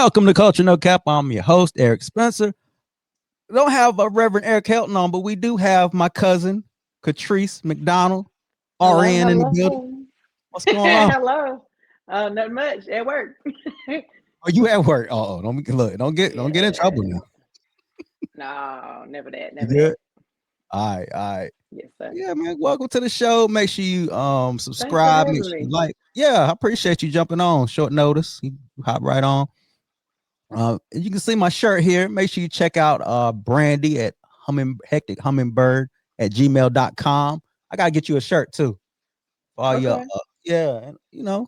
Welcome to Culture No Cap. I'm your host, Eric Spencer. We don't have a Reverend Eric Helton on, but we do have my cousin, Catrice McDonald, Hello, RN in the building. hello. What's going on? Hello. Not much at work. Are you at work? Look, don't get in trouble Yeah. now. No, never that, You never good? that. All right, all right. Yes, sir. Yeah, man. Welcome to the show. Make sure you Thanks for subscribe, make having sure you me. like. Yeah, I appreciate you jumping on. Short notice. You hop right on. You can see my shirt here. Make sure you check out Brandy at Hectic Hummingbird at gmail.com. I gotta get you a shirt too. For all your Okay. yeah, and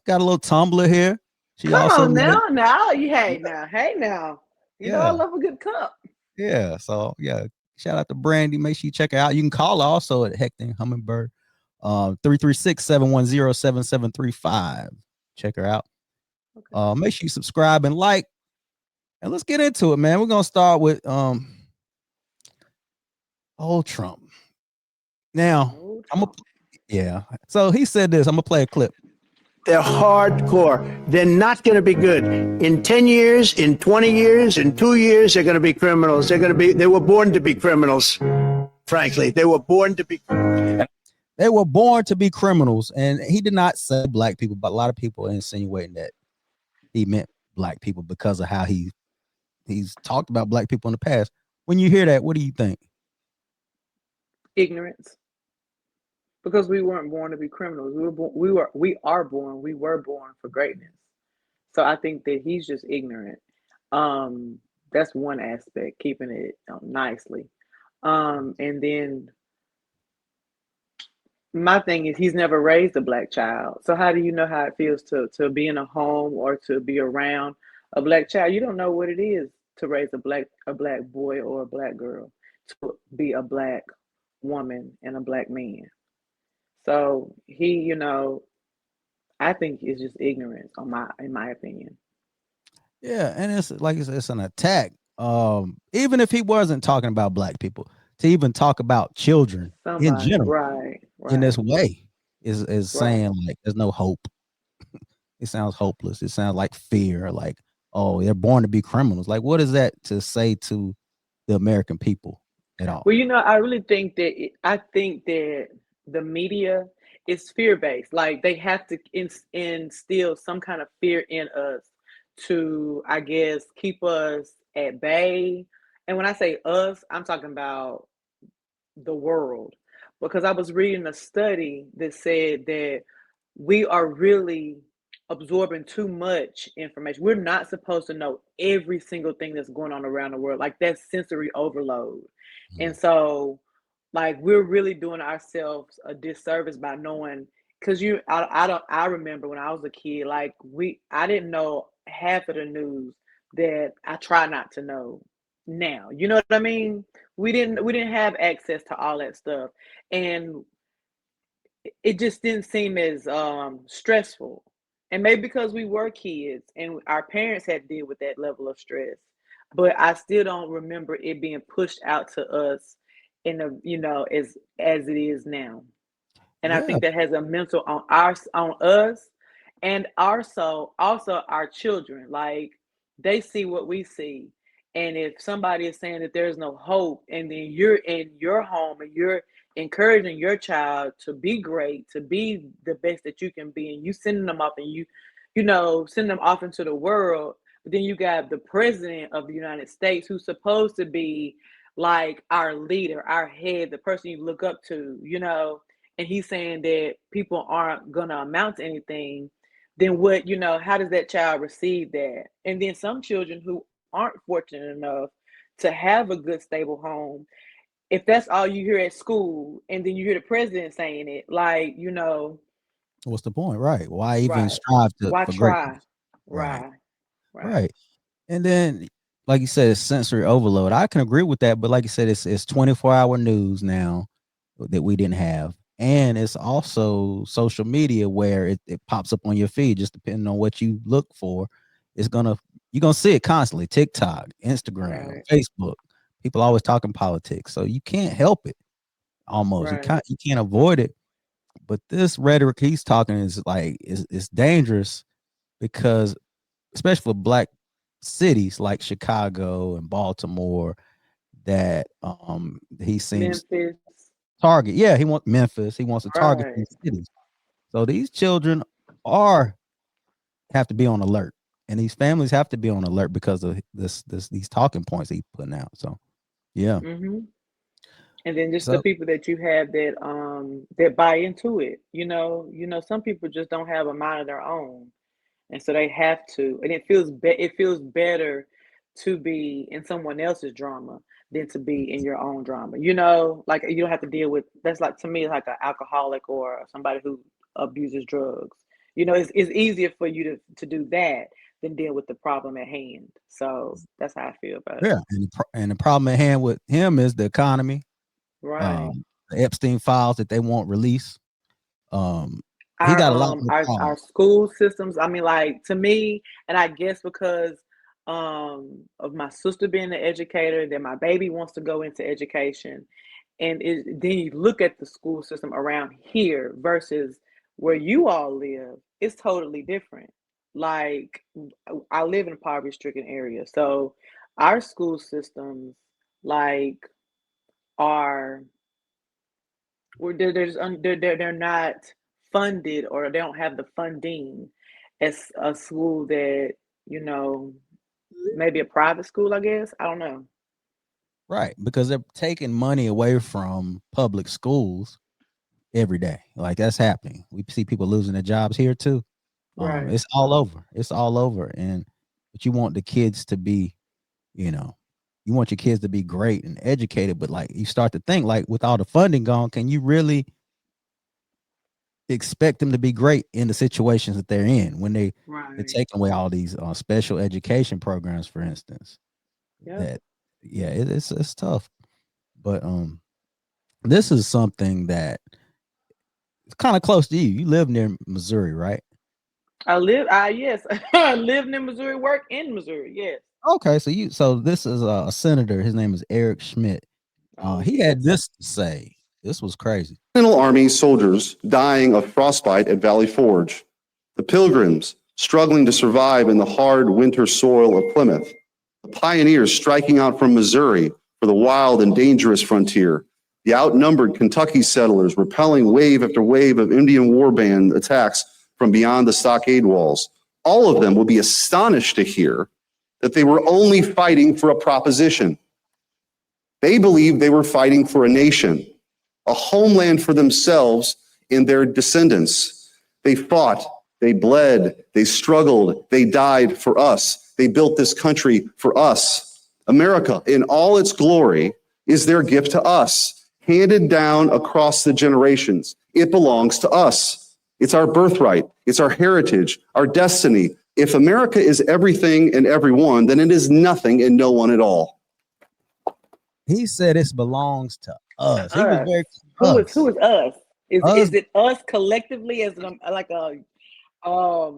got a little tumbler here. She Come also on made now. You yeah, hey now. You know I yeah, love a good cup. yeah. So yeah, shout out to Brandy. Make sure you check her out. You can call her also at Hectic Hummingbird. 336-710-7735. Check her out. Okay. Make sure you subscribe and like. And let's get into it, man. We're gonna start with old Trump. Now, No I'm a Trump. yeah. So he said this. I'm gonna play a clip. They're hardcore. They're not going to be good. In 10 years, in 20 years, in 2 years, they're going to be criminals. They were born to be criminals. Frankly, they were born to be. They were born to be criminals, and he did not say black people, but a lot of people are insinuating that he meant black people because of how he's talked about black people in the past. When you hear that, what do you think? Ignorance. Because we weren't born to be criminals. We were born for greatness. So I think that he's just ignorant. That's one aspect, keeping it nicely. And then my thing is he's never raised a black child. So how do you know how it feels to be in a home or to be around a black child? You don't know what it is to raise a black boy or a black girl, to be a black woman and a black man. So he, I think it's just ignorance in my opinion. Yeah, and it's like it's an attack. Even if he wasn't talking about black people, to even talk about children in Somebody, general right, in this right, way is right. saying like there's no hope. It sounds hopeless. It sounds like fear, like, oh, they're born to be criminals. Like, what is that to say to the American people at all? Well, I really think that I think that the media is fear based. Like they have to instill some kind of fear in us to, I guess, keep us at bay. And when I say us, I'm talking about the world, because I was reading a study that said that we are really absorbing too much information. We're not supposed to know every single thing that's going on around the world. Like that's sensory overload. And Mm. so like we're really doing ourselves a disservice by knowing, because I remember when I was a kid, like I didn't know half of the news that I try not to know now. You know what I mean? We didn't have access to all that stuff. And it just didn't seem as stressful. And maybe because we were kids and our parents had to deal with that level of stress. But I still don't remember it being pushed out to us in a, as it is now. And I Yeah, think that has a mental on us, and also our children. Like they see what we see. And if somebody is saying that there's no hope, and then you're in your home and you're encouraging your child to be great, to be the best that you can be, and you sending them off and send them off into the world, but then you got the president of the United States who's supposed to be like our leader, our head, the person you look up to, and he's saying that people aren't gonna amount to anything. Then how does that child receive that? And then some children who aren't fortunate enough to have a good stable home, if that's all you hear at school and then you hear the president saying it, like, what's the point, right? Why even right, strive why for try? greatness? Right, Right, right, right. And then, like you said, it's sensory overload. I can agree with that, but like you said, it's 24-hour news now that we didn't have. And it's also social media where it pops up on your feed, just depending on what you look for. It's gonna You're gonna see it constantly. TikTok, Instagram, right, Facebook. People always talking politics. So you can't help it almost. right. You can't avoid it. But this rhetoric he's talking is like is dangerous because especially for black cities like Chicago and Baltimore that he seems Memphis. target. Yeah, he wants Memphis. He wants to target Right. these cities. So these children are have to be on alert, and these families have to be on alert because of this these talking points he's putting out. So yeah. Mm-hmm. And then just the So people that you have that buy into it. Some people just don't have a mind of their own. And so they have to, and it feels better to be in someone else's drama than to be in your own drama. Like you don't have to deal with that's like to me like an alcoholic or somebody who abuses drugs. It's easier for you to do that than deal with the problem at hand. So that's how I feel about it. yeah, and the problem at hand with him is the economy, Right. the Epstein files that they won't release. Um, he our got a lot um of our our problems. school systems, I mean, like, to me, and I guess because of my sister being an educator, that my baby wants to go into education, and then you look at the school system around here versus where you all live, it's totally different. Like, I live in a poverty stricken area, so our school systems, like, are where they're not funded, or they don't have the funding as a school that, you know, maybe a private school, I guess. I don't know. Right, because they're taking money away from public schools every day. Like that's happening. We see people losing their jobs here too. Right. It's all over. It's all over. And but you want the kids to be, you know, you want your kids to be great and educated, but like you start to think like with all the funding gone, can you really expect them to be great in the situations that they're in when they're Right. taking away all these special education programs, for instance? Yep. That yeah, it's tough. But this is something that it's kind of close to you. You live near Missouri, right? Yes, I lived in Missouri, work in Missouri. Yes. Okay, so this is a senator. His name is Eric Schmidt. Oh, He had yes. this to say. This was crazy. Continental Army soldiers dying of frostbite at Valley Forge, the Pilgrims struggling to survive in the hard winter soil of Plymouth, the pioneers striking out from Missouri for the wild and dangerous frontier, the outnumbered Kentucky settlers repelling wave after wave of Indian war band attacks from beyond the stockade walls. All of them will be astonished to hear that they were only fighting for a proposition. They believed they were fighting for a nation, a homeland for themselves and their descendants. They fought, they bled, they struggled, they died for us. They built this country for us. America, in all its glory, is their gift to us, handed down across the generations. It belongs to us. It's our birthright. It's our heritage, our destiny. If America is everything and everyone, then it is nothing and no one at all. He said this belongs to us. He was Us. very Who us. is us? Is Us. it us collectively as like a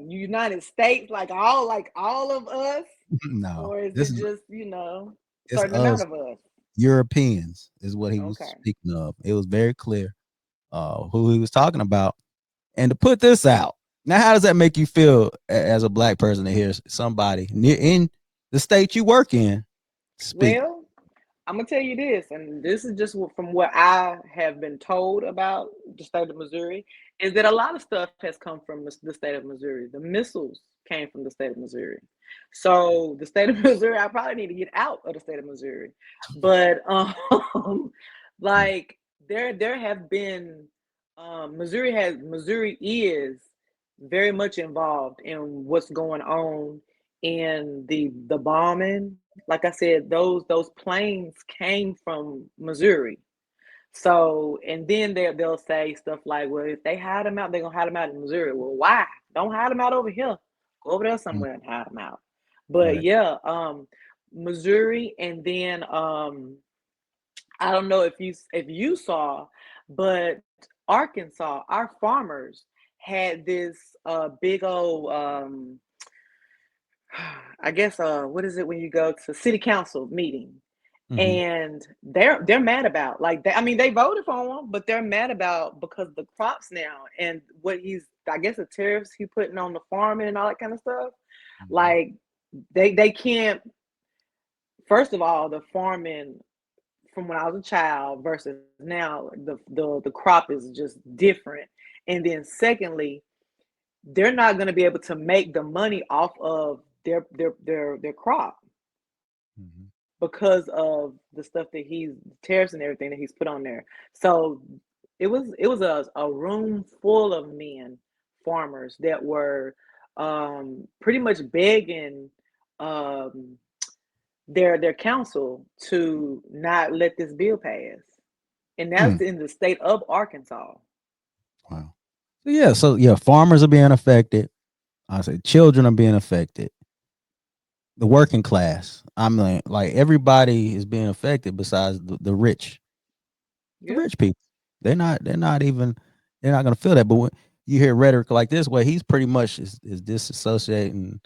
United States, like all of us, No, or is this it is just it's certain amount us of us? Europeans is what he was Okay. speaking of. It was very clear who he was talking about. And to put this out, now how does that make you feel as a black person to hear somebody in the state you work in speak? Well, I'm gonna tell you this, and this is just from what I have been told about the state of Missouri, is that a lot of stuff has come from the state of Missouri. The missiles came from the state of Missouri. So the state of Missouri, I probably need to get out of the state of Missouri. But like, there have been Missouri is very much involved in what's going on in the bombing. Like I said, those planes came from Missouri. So, and then they'll say stuff like, "Well, if they hide them out, they're gonna hide them out in Missouri." Well, why? Don't hide them out over here. Go over there Mm, somewhere and hide them out. But right. yeah, Missouri, and then I don't know if you saw, but Arkansas, our farmers had this big old I guess what is it when you go to city council meeting, Hmm. and they're mad about, like, I mean, they voted for him, but they're mad about because the crops now and what he's, I guess, the tariffs he putting on the farming and all that kind of stuff. Hmm. Like, they can't. First of all, the farming from when I was a child versus now, the crop is just different. And then secondly, they're not going to be able to make the money off of their crop Mhm. because of the stuff that he's tariffs and everything that he's put on there. So it was a room full of men, farmers that were pretty much begging um, their council to not let this bill pass, and that's Mm. in the state of Arkansas. Wow. So yeah, farmers are being affected. I say children are being affected. The working class. I'm like everybody is being affected besides the rich. The Yeah. rich people. They're not gonna feel that. But when you hear rhetoric like this, where he's pretty much is disassociating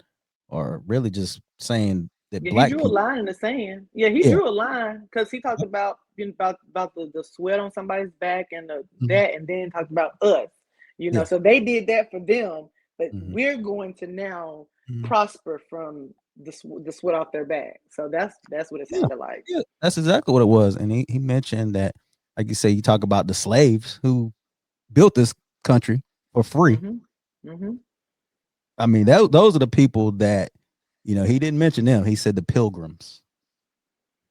or really just saying that Yeah, he black drew a people. line in the sand. Yeah, he Yeah. drew a line because he talked about about the sweat on somebody's back and Mhm. that, and then talked about us. Yeah. So they did that for them, but Mhm. we're going to now Mhm. prosper from the sweat off their back. So that's what it Yeah. sounded like. Yeah. That's exactly what it was. And he mentioned that, like you say, you talk about the slaves who built this country for free. Mm-hmm. Mm-hmm. I mean, those are the people that, he didn't mention them. He said the pilgrims.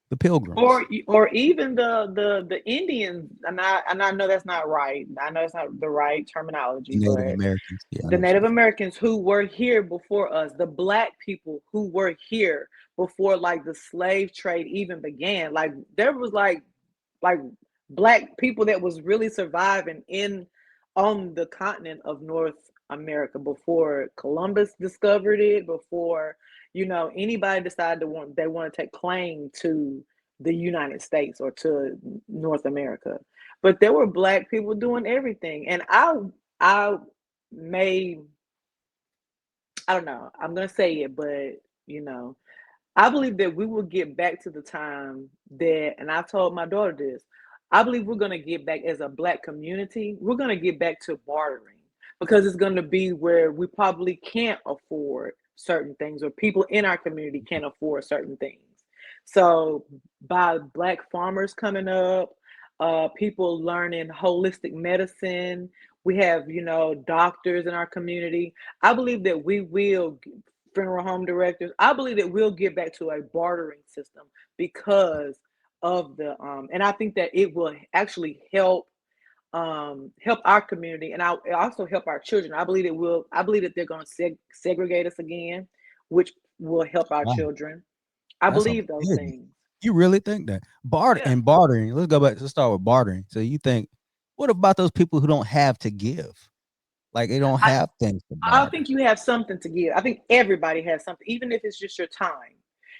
The pilgrims. Or even the Indians, and I know that's not right. I know it's not the right terminology, The Native but Americans. Yeah, I the know what you Native mean. Americans who were here before us, the black people who were here before like the slave trade even began. Like there was like black people that was really surviving in on the continent of North America before Columbus discovered it, before anybody decided they want to take claim to the United States or to North America. But there were black people doing everything. And I may I don't know, I'm gonna say it, but you know, I believe that we will get back to the time that, and I told my daughter this, I believe we're going to get back as a black community. We're going to get back to bartering because it's going to be where we probably can't afford certain things or people in our community can't afford certain things. So, by black farmers coming up, people learning holistic medicine, we have, doctors in our community. I believe that we will funeral home directors. I believe that we'll get back to a bartering system because of the and I think that it will actually help our community, and also help our children. I believe that they're going to segregate us again, which will help our Wow. children. I That's a believe those big one. things. You really think that? Yeah. Bartering. Let's go back. Let's start with bartering. So you think, what about those people who don't have to give? Like they don't I, have things to I barter. think you have something to give. I think everybody has something, even if it's just your time.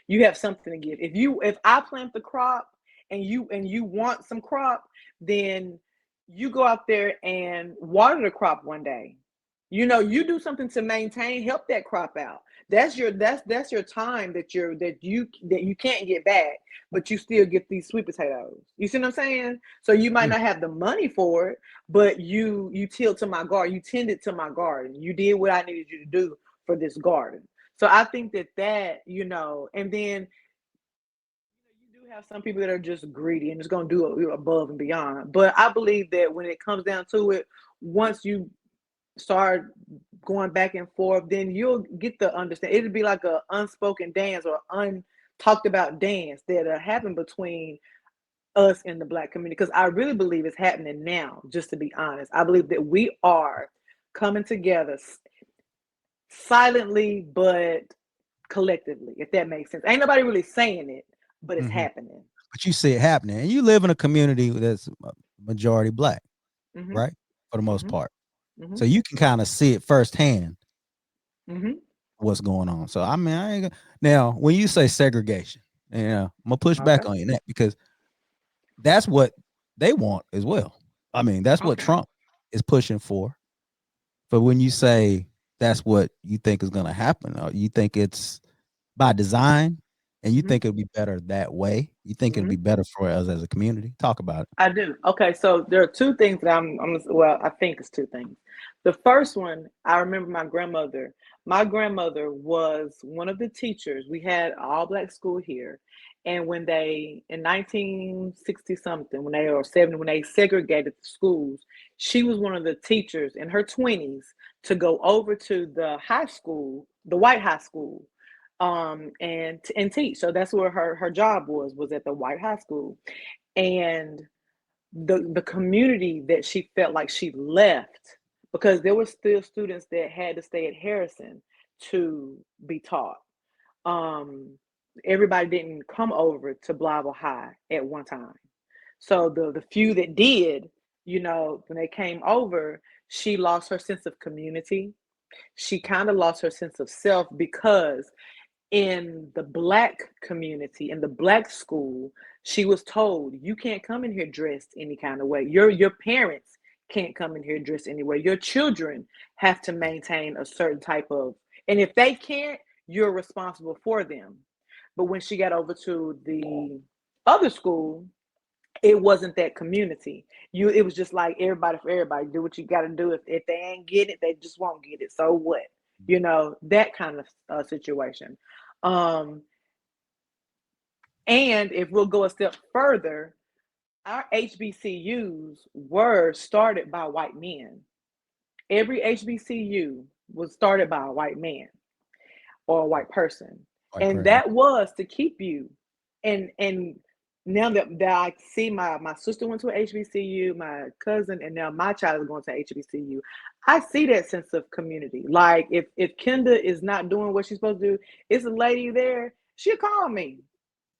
You have something to give. If I plant the crop and you want some crop, then you go out there and water the crop one day. You do something to maintain, help that crop out. That's your time that you can't get back, but you still get these sweet potatoes. You see what I'm saying? So you might Yeah. not have the money for it, but you tilled to my garden, you tended to my garden, you did what I needed you to do for this garden. So I think that, and then you do have some people that are just greedy and just gonna do it above and beyond. But I believe that when it comes down to it, once you start going back and forth, then you'll get the understand. It'll be like a unspoken dance or untalked about dance that happen between us and the black community. Because I really believe it's happening now. Just to be honest, I believe that we are coming together silently, but collectively. If that makes sense, ain't nobody really saying it, but it's Mhm. happening. But you see it happening, and you live in a community that's majority black, Mhm. right? For the most Mhm. part, so Mhm. you can kind of see it firsthand Mhm. what's going on. So I mean, I ain't now when you say segregation, I'm gonna push back Okay. on you in that because that's what they want as well. I mean, that's what Okay. Trump is pushing for. But when you say that's what you think is going to happen, or you think it's by design, and you think it'd be better that way? You think it'd be better for us as a community? Talk about it. I do. Okay, so there are two things that well, I think it's two things. The first one, I remember my grandmother. My grandmother was one of the teachers. We had an all black school here. And when they, in 1960 something, when they, or 70, when they segregated the schools, she was one of the teachers in her 20s to go over to the high school, the white high school, and teach. So that's where her job was at the white high school. And the community that she felt like she left, because there were still students that had to stay at Harrison to be taught. Um, Everybody didn't come over to Blavel High at one time. So the few that did, when they came over, she lost her sense of community. She kind of lost her sense of self, because in the black community, in the black school, she was told, you can't come in here dressed any kind of way. Your parents can't come in here dressed anyway. Your children have to maintain a certain type of, and if they can't, you're responsible for them. But when she got over to the other school, it wasn't that community. It was just like everybody for everybody. Do what you got to do. If they ain't get it, they just won't get it. So what? That kind of situation. Um, and if we'll go a step further, our HBCUs were started by white men. Every HBCU was started by a white man or a white person. And that was to keep you. And now that I see my sister went to an HBCU, my cousin, and now my child is going to HBCU, I see that sense of community. Like if Kenda is not doing what she's supposed to do, it's a lady there, she'll call me.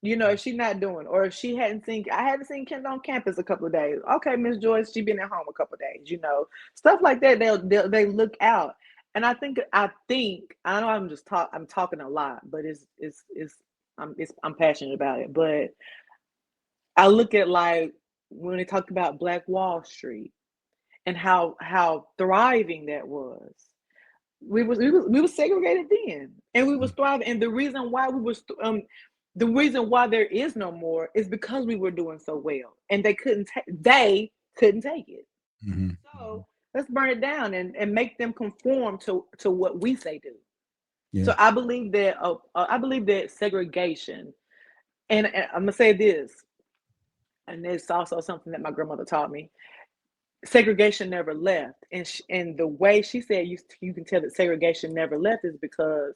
If she's not doing, or if she I hadn't seen Kenda on campus a couple of days. Okay, Miss Joyce, she been at home a couple of days. Stuff like that. They look out. And I think I know I'm talking a lot, but I'm passionate about it. But I look at, like, when they talked about Black Wall Street and how thriving that was. We was segregated then, and we was thriving. And the reason why the reason why there is no more is because we were doing so well, and they couldn't take it. Mm-hmm. So let's burn it down and make them conform to what we say do. Yeah. So I believe that segregation, and I'm gonna say this, and it's also something that my grandmother taught me. Segregation never left, and the way she said you can tell that segregation never left is because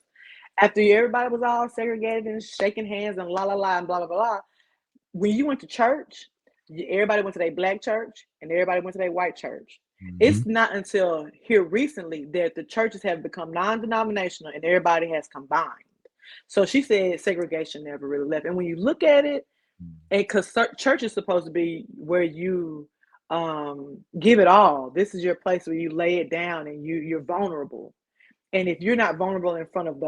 after everybody was all segregated and shaking hands and la la la and blah blah blah, when you went to church, everybody went to their black church and everybody went to their white church. Mm-hmm. It's not until here recently that the churches have become non-denominational and everybody has combined. So she said segregation never really left. And when you look at it, and because church is supposed to be where you give it all. This is your place where you lay it down and you're vulnerable. And if you're not vulnerable in front of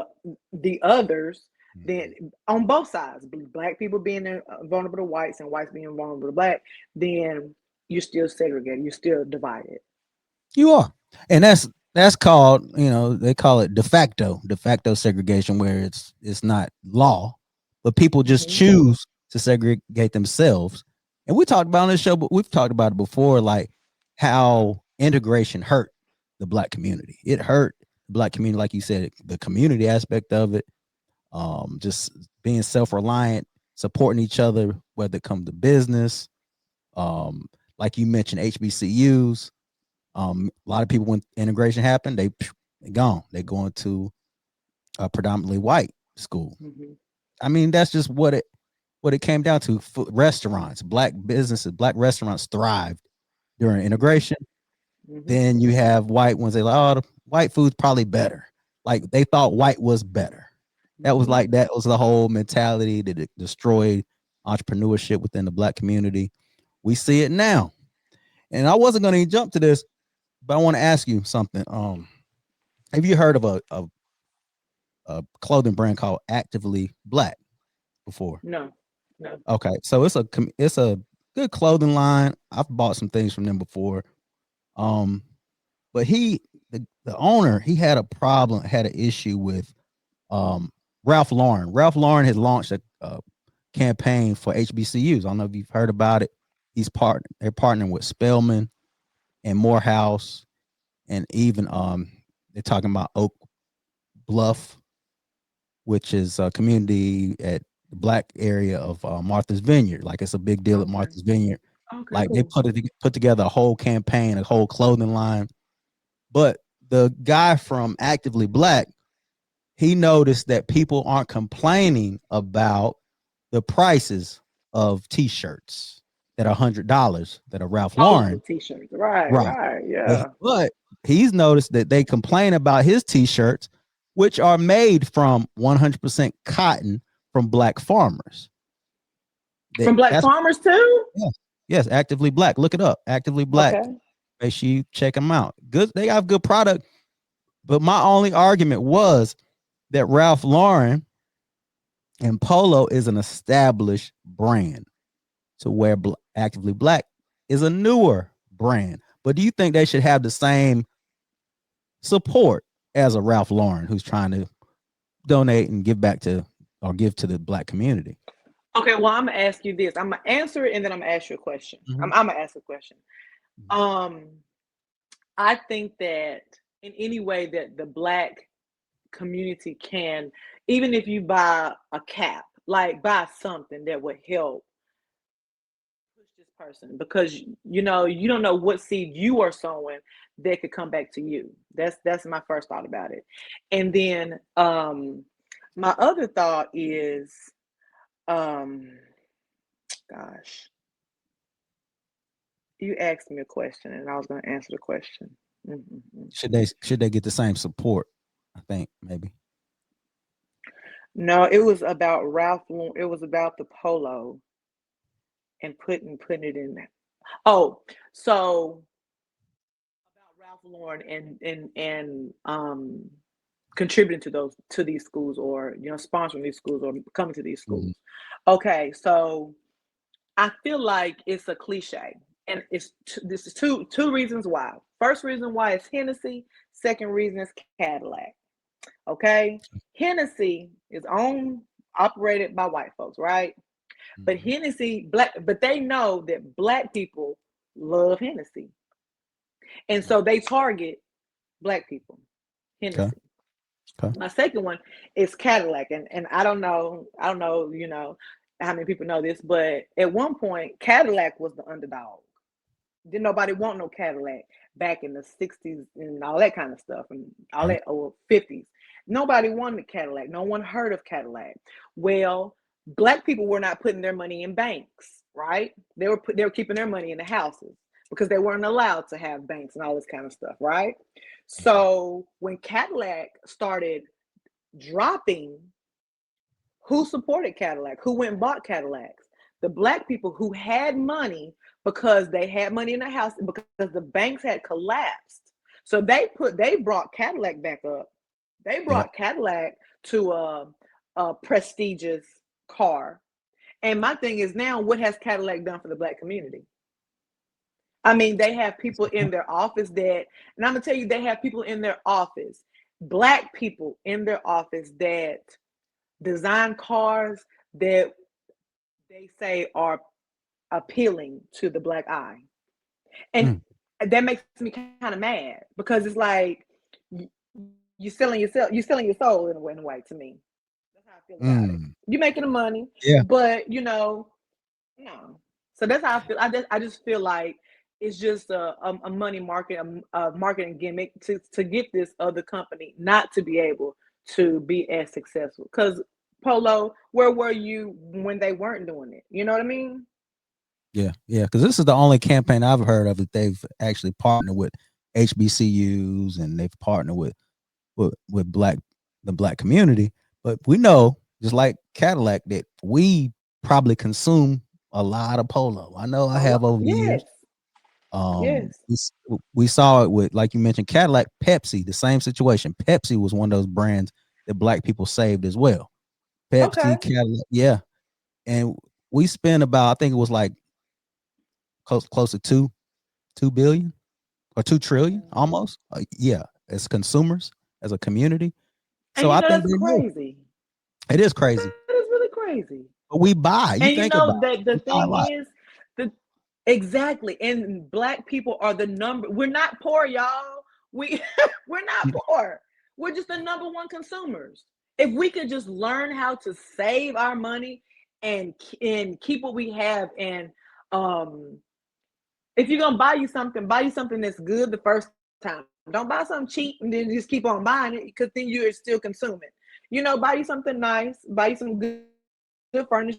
the others, then on both sides, black people being vulnerable to whites and whites being vulnerable to black, then you're still segregated. You're still divided. You are. And that's called, they call it de facto segregation, where it's not law, but people just choose to segregate themselves. And we talked about on this show, but we've talked about it before, like how integration hurt the black community. It hurt the black community, like you said, the community aspect of it, just being self-reliant, supporting each other, whether it comes to business, like you mentioned, HBCUs. A lot of people, when integration happened, they gone. They going to a predominantly white school. Mm-hmm. I mean, that's just what it came down to. Restaurants, black businesses, black restaurants thrived during integration. Mm-hmm. Then you have white ones. They like, oh, the white food's probably better. Like they thought white was better. That was that was the whole mentality that it destroyed entrepreneurship within the black community. We see it now. And I wasn't going to jump to this, but I want to ask you something. Have you heard of a clothing brand called Actively Black before? No. Okay, so it's a good clothing line. I've bought some things from them before. But the owner, he had an issue with Ralph Lauren. Ralph Lauren has launched a campaign for HBCUs. I don't know if you've heard about it. They're partnering with Spelman and Morehouse, and even they're talking about Oak Bluff, which is a community at the black area of Martha's Vineyard. Like it's a big deal at Okay. Martha's Vineyard. Okay, Like they cool. put together a whole campaign, a whole clothing line. But the guy from Actively Black, he noticed that people aren't complaining about the prices of T-shirts that are $100 that are Ralph Polo Lauren. t-shirts. Right, Right. right, But, yeah. but he's noticed that they complain about his T-shirts, which are made from 100% cotton from black farmers. From black That's farmers too? yes, Actively Black. Look it up. Actively Black. Okay. Make sure you check them out. Good. They have good product. But my only argument was that Ralph Lauren and Polo is an established brand, to where Actively Black is a newer brand. But do you think they should have the same support as a Ralph Lauren who's trying to donate and give back to or give to the black community? Okay, well, I'm gonna ask you this. I'm gonna answer it and then I'm gonna ask you a question. Mhm. I'm gonna ask a question. I think that in any way that the black community can, even if you buy a cap, like buy something that would help push this person, because you know you don't know what seed you are sowing that could come back to you. That's my first thought about it. And then my other thought is um gosh, you asked me a question and I was going to answer the question. Mm-hmm. Should they get the same support? I think maybe. No, it was about it was about the polo and putting it in there. Oh, so about Ralph Lauren and contributing to these schools, or sponsoring these schools or coming to these schools. Mm-hmm. Okay, so I feel like it's a cliche, and this is two reasons why. First reason why is Hennessy. Second reason is Cadillac. Okay, Hennessy is operated by white folks, right? Mm-hmm. But Hennessy but they know that black people love Hennessy, and so they target black people. Hennessy. Okay. Okay. My second one is Cadillac, and I don't know, how many people know this, but at one point Cadillac was the underdog. Didn't nobody want no Cadillac back in the 60s and all that kind of stuff, and all that, or 50s. Nobody wanted Cadillac. No one heard of Cadillac. Well, black people were not putting their money in banks, right? They were keeping their money in the houses because they weren't allowed to have banks and all this kind of stuff, right? So when Cadillac started dropping, who supported Cadillac? Who went and bought Cadillacs? The black people who had money, because they had money in the house, because the banks had collapsed. So they brought Cadillac back up. They brought Cadillac to a prestigious car. And my thing is, now, what has Cadillac done for the black community? I mean, they have people in their office and I'm gonna tell you, they have people in their office, black people in their office, that design cars that they say are appealing to the black eye. And that makes me kind of mad, because it's like you're selling you're selling your soul in a way to me. That's how I feel about it. You're making the money, but no. So that's how I feel. I just feel like it's just a money market, a marketing gimmick to get this other company not to be able to be as successful. Because Polo, where were you when they weren't doing it? You know what I mean? Yeah, because this is the only campaign I've heard of that they've actually partnered with HBCUs, and they've partnered with the black community. But we know, just like Cadillac, that we probably consume a lot of polo. I know I have over the years. Yes. We saw it with, like you mentioned, Cadillac, Pepsi, the same situation. Pepsi was one of those brands that black people saved as well. Pepsi, Cadillac, yeah. And we spent about, I think it was like close to 2 billion or 2 trillion almost. Yeah, as consumers, as a community. And So I think that's they know. crazy. It is crazy. That is really crazy. But we buy. You And you think about know that it. the We buy a thing lot. is, the exactly, and black people are the number. We're not poor, y'all. We we're not poor. We're just the number one consumers. If we could just learn how to save our money and keep what we have, and um, if you're gonna buy you something that's good the first time. Don't buy something cheap and then just keep on buying it because then you're still consuming. You know, buy you something nice, buy you some good furniture,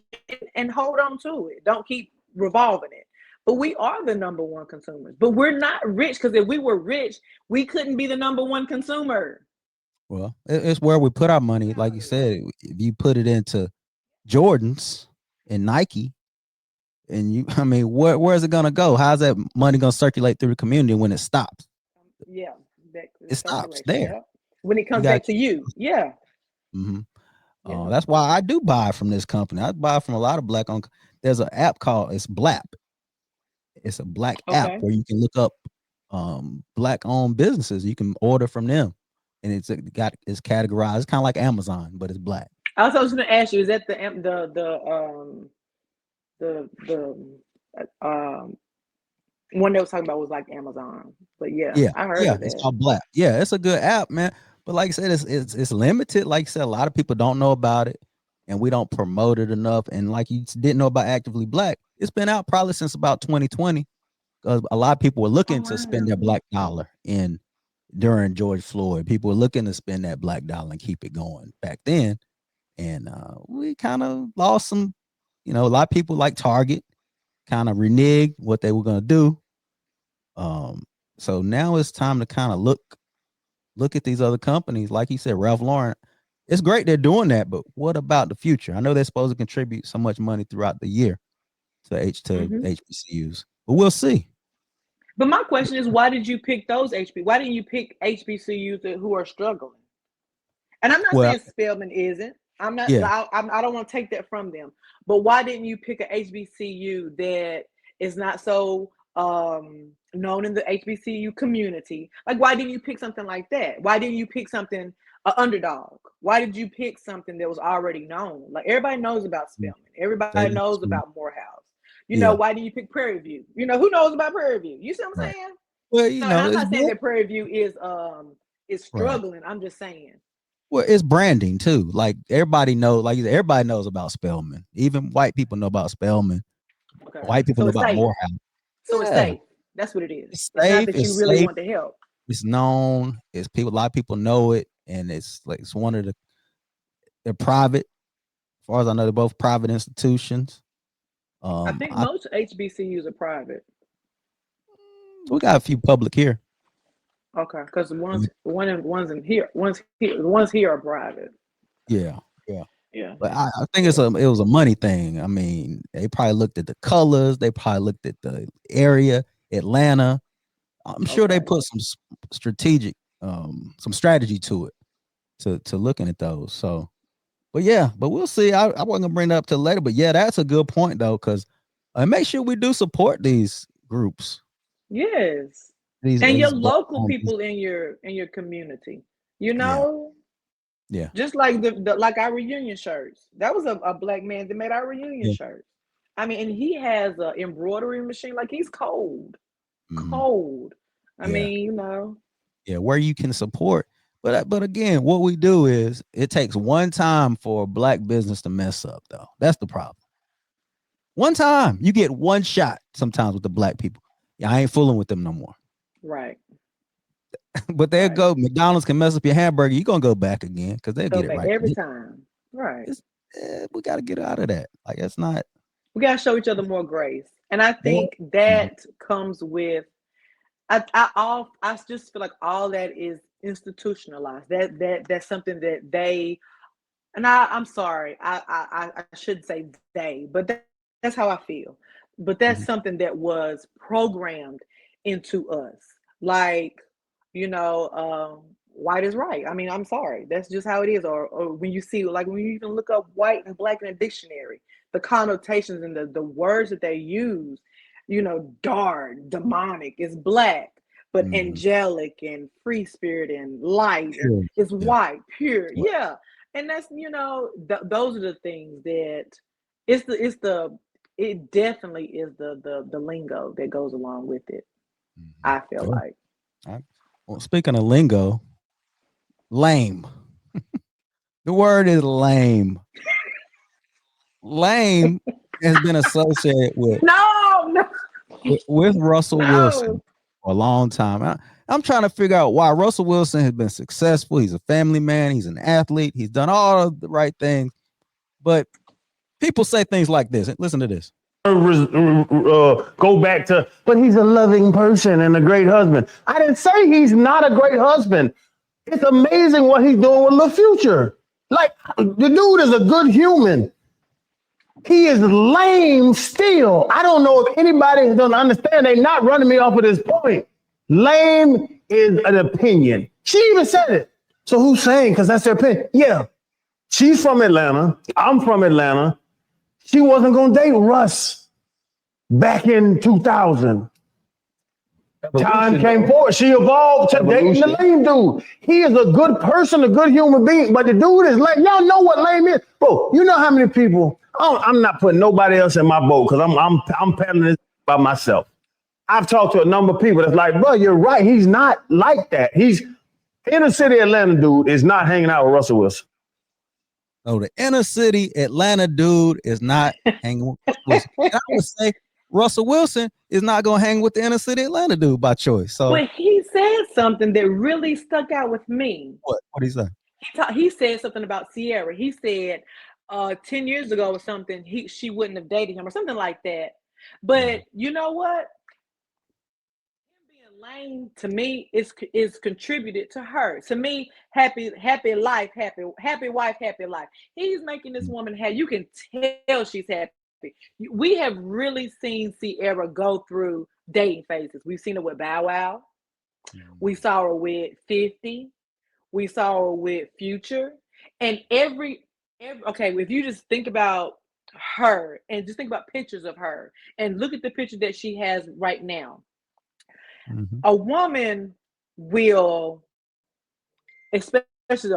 and hold on to it. Don't keep revolving it. But we are the number one consumers. But we're not rich because if we were rich, we couldn't be the number one consumer. Well, it's where we put our money. Like you said, if you put it into Jordans and Nike, and you, I mean, where's it gonna go? How's that money gonna circulate through the community when it stops? Yeah, that It stops circulation. there. Yeah, when it You comes got. back to you. Yeah, Mm-hmm. yeah. That's why I do buy from this company. I buy from a lot of black owned. There's an app called it's Blap. It's a black app Okay. where you can look up black owned businesses. You can order from them, and it's categorized. It's kind of like Amazon, but it's black. I was going to ask you: is that the one that was talking about was like Amazon? But yeah, Yeah, I heard yeah, of it's that. called Blap. Yeah, it's a good app, man. But like I said, it's limited. Like I said, a lot of people don't know about it, and we don't promote it enough. And like you didn't know about Actively Black, it's been out probably since about 2020. Because a lot of people were Oh looking to spend their wow. black dollar in during George Floyd. People were looking to spend that black dollar and keep it going back then. And we kind of lost some, a lot of people like Target kind of reneged what they were going to do. So now it's time to kind of look at these other companies. Like you said, Ralph Lauren, it's great they're doing that, but what about the future? I know they're supposed to contribute so much money throughout the year to Hmm. HBCUs, but we'll see. But my question is, why did you pick those HB? Why didn't you pick HBCUs who are struggling? And I'm not Well, saying Spelman isn't. I'm not. yeah, I don't want to take that from them. But why didn't you pick a HBCU that is not so known in the HBCU community? Like, why didn't you pick something like that? Why didn't you pick something underdog? Why did you pick something that was already known? Like everybody knows about Spelman. that Everybody is knows true. about Morehouse. You know, Yeah, why did you pick Prairie View? You know, who knows about Prairie View? You see what I'm right. saying? Well, No, and I'm it's not saying that Prairie View is right. struggling. I'm just saying. Well, it's branding too. Like everybody knows about Spelman. Even white people know about Spelman. Okay. White people So know it's about safe. Morehouse. So it's Yeah, safe. That's what it is. it's It's not safe. that you It's really safe. want to help. It's known. It's people. A lot of people know it, and it's like it's one of the. They're private. As far as I know, they're both private institutions. I think I most HBCUs are private. We got a few public here. Okay, because one's in here, the ones here are private. Yeah, yeah. Yeah, But I think yeah. it was a money thing. I mean, they probably looked at the colors. They probably looked at the area, Atlanta. I'm sure they Okay. put some strategy to it, to looking at those. So, but yeah, but we'll see. I wasn't gonna bring that up till later, but yeah, that's a good point though, because make sure we do support these groups, Yes. these And your these black local owned people in your community. You yeah, know, yeah, just like the like our reunion shirts. That was a black man that made our reunion yeah. shirts. I mean, and he has a embroidery machine. Like he's cold, Hmm. cold. I Yeah, mean, you know. yeah. Where you can support, but again, what we do is it takes one time for a black business to mess up, though. That's the problem. One time, you get one shot. Sometimes with the black people, yeah, I ain't fooling with them no more. Right, But there right. go McDonald's can mess up your hamburger. You're gonna go back again because they'll Go get it back right. every time. Right. We got to get out of that. Like it's not. We gotta show each other more grace. And I Yeah. think that comes with I just feel like all that is institutionalized. That's something that they and I'm sorry, I should say they, but that's how I feel. But that's Mhm. something that was programmed into us. Like, white is right. I mean, I'm sorry. That's just how it is. Or when you see, like, when you even look up white and black in a dictionary, the connotations and the words that they use, dark, demonic is black, but Mhm. angelic and free spirit and light and Sure. is Yeah. white, pure. Right. Yeah. And that's, those are the things that it definitely is the lingo that goes along with it. I feel Sure. like. Well, speaking of lingo, lame. The word is lame. Lame has been associated No, no, with Russell Wilson no. for a long time. I'm trying to figure out why Russell Wilson has been successful. He's a family man. He's an athlete. He's done all of the right things. But people say things like this. Listen to this. Go back to, but he's a loving person and a great husband. I didn't say he's not a great husband. It's amazing what he's doing with the future. Like, the dude is a good human. He is lame still. I don't know if anybody doesn't understand. They're not running me off of this point. Lame is an opinion. She even said it. So who's saying? Because that's their opinion. Yeah. She's from Atlanta. I'm from Atlanta. She wasn't going to date Russ back in 2000. Time came forward. She evolved to dating the lame dude. He is a good person, a good human being, but the dude is lame. Y'all know what lame is, bro. You know how many people? I'm not putting nobody else in my boat because I'm peddling this by myself. I've talked to a number of people that's like, bro, you're right. He's not like that. He's inner city Atlanta dude is not hanging out with Russell Wilson. So the inner city Atlanta dude is not hanging with Russell Wilson. And I would say Russell Wilson is not going to hang with the inner city Atlanta dude by choice. So, but he said something that really stuck out with me. what did he say? He said something about Sierra. He said 10 years ago or something, she wouldn't have dated him or something like that. But you know what? Him being lame to me is contributed to her. To me, happy life, happy wife, happy life. He's making this woman happy. You can tell she's happy. We have really seen Sierra go through dating phases. We've seen her with Bow Wow. We saw her with 50. We saw her with Future. And every okay, if you just think about her and just think about pictures of her and look at the picture that she has right now. A woman will, especially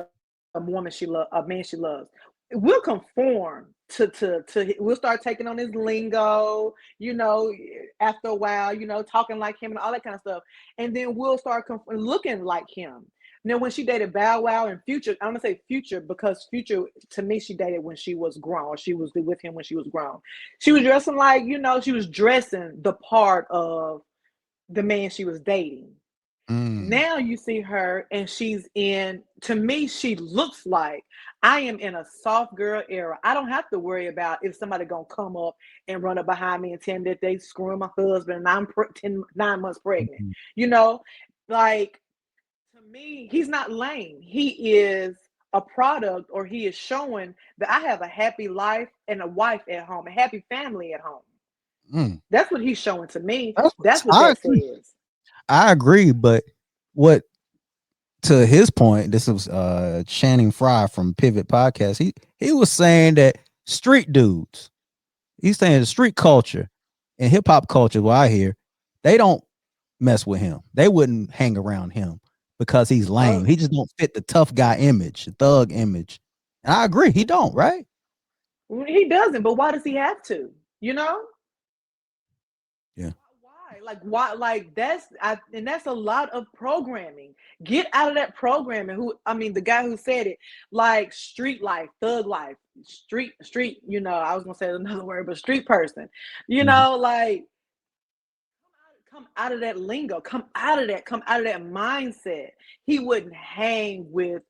a woman a man she loves, will conform to we'll start taking on his lingo, after a while, talking like him and all that kind of stuff. And then we'll start looking like him. Now, when she dated Bow Wow and Future, I'm gonna say Future because Future, to me, she dated when she was grown, or she was with him when she was grown. She was dressing like, she was dressing the part of the man she was dating. Now you see her and to me, she looks like I am in a soft girl era. I don't have to worry about if somebody gonna come up and run up behind me and tell me that they screwing my husband and I'm 9 months pregnant. Like, to me, he's not lame. He is a product, or he is showing that I have a happy life and a wife at home, a happy family at home. That's what he's showing to me. That's what that says. I agree, but what, to his point, this was Channing Frye from Pivot Podcast. He was saying that street dudes, he's saying the street culture and hip hop culture, what I hear, they don't mess with him. They wouldn't hang around him because he's lame. He just don't fit the tough guy image, the thug image. And I agree, he don't, right? He doesn't, but why does he have to? Yeah. Why? Like that's a lot of programming. Get out of that programming. The guy who said it, like street life, thug life, street. I was gonna say another word, but street person. Like come out of that lingo. Come out of that mindset. He wouldn't hang with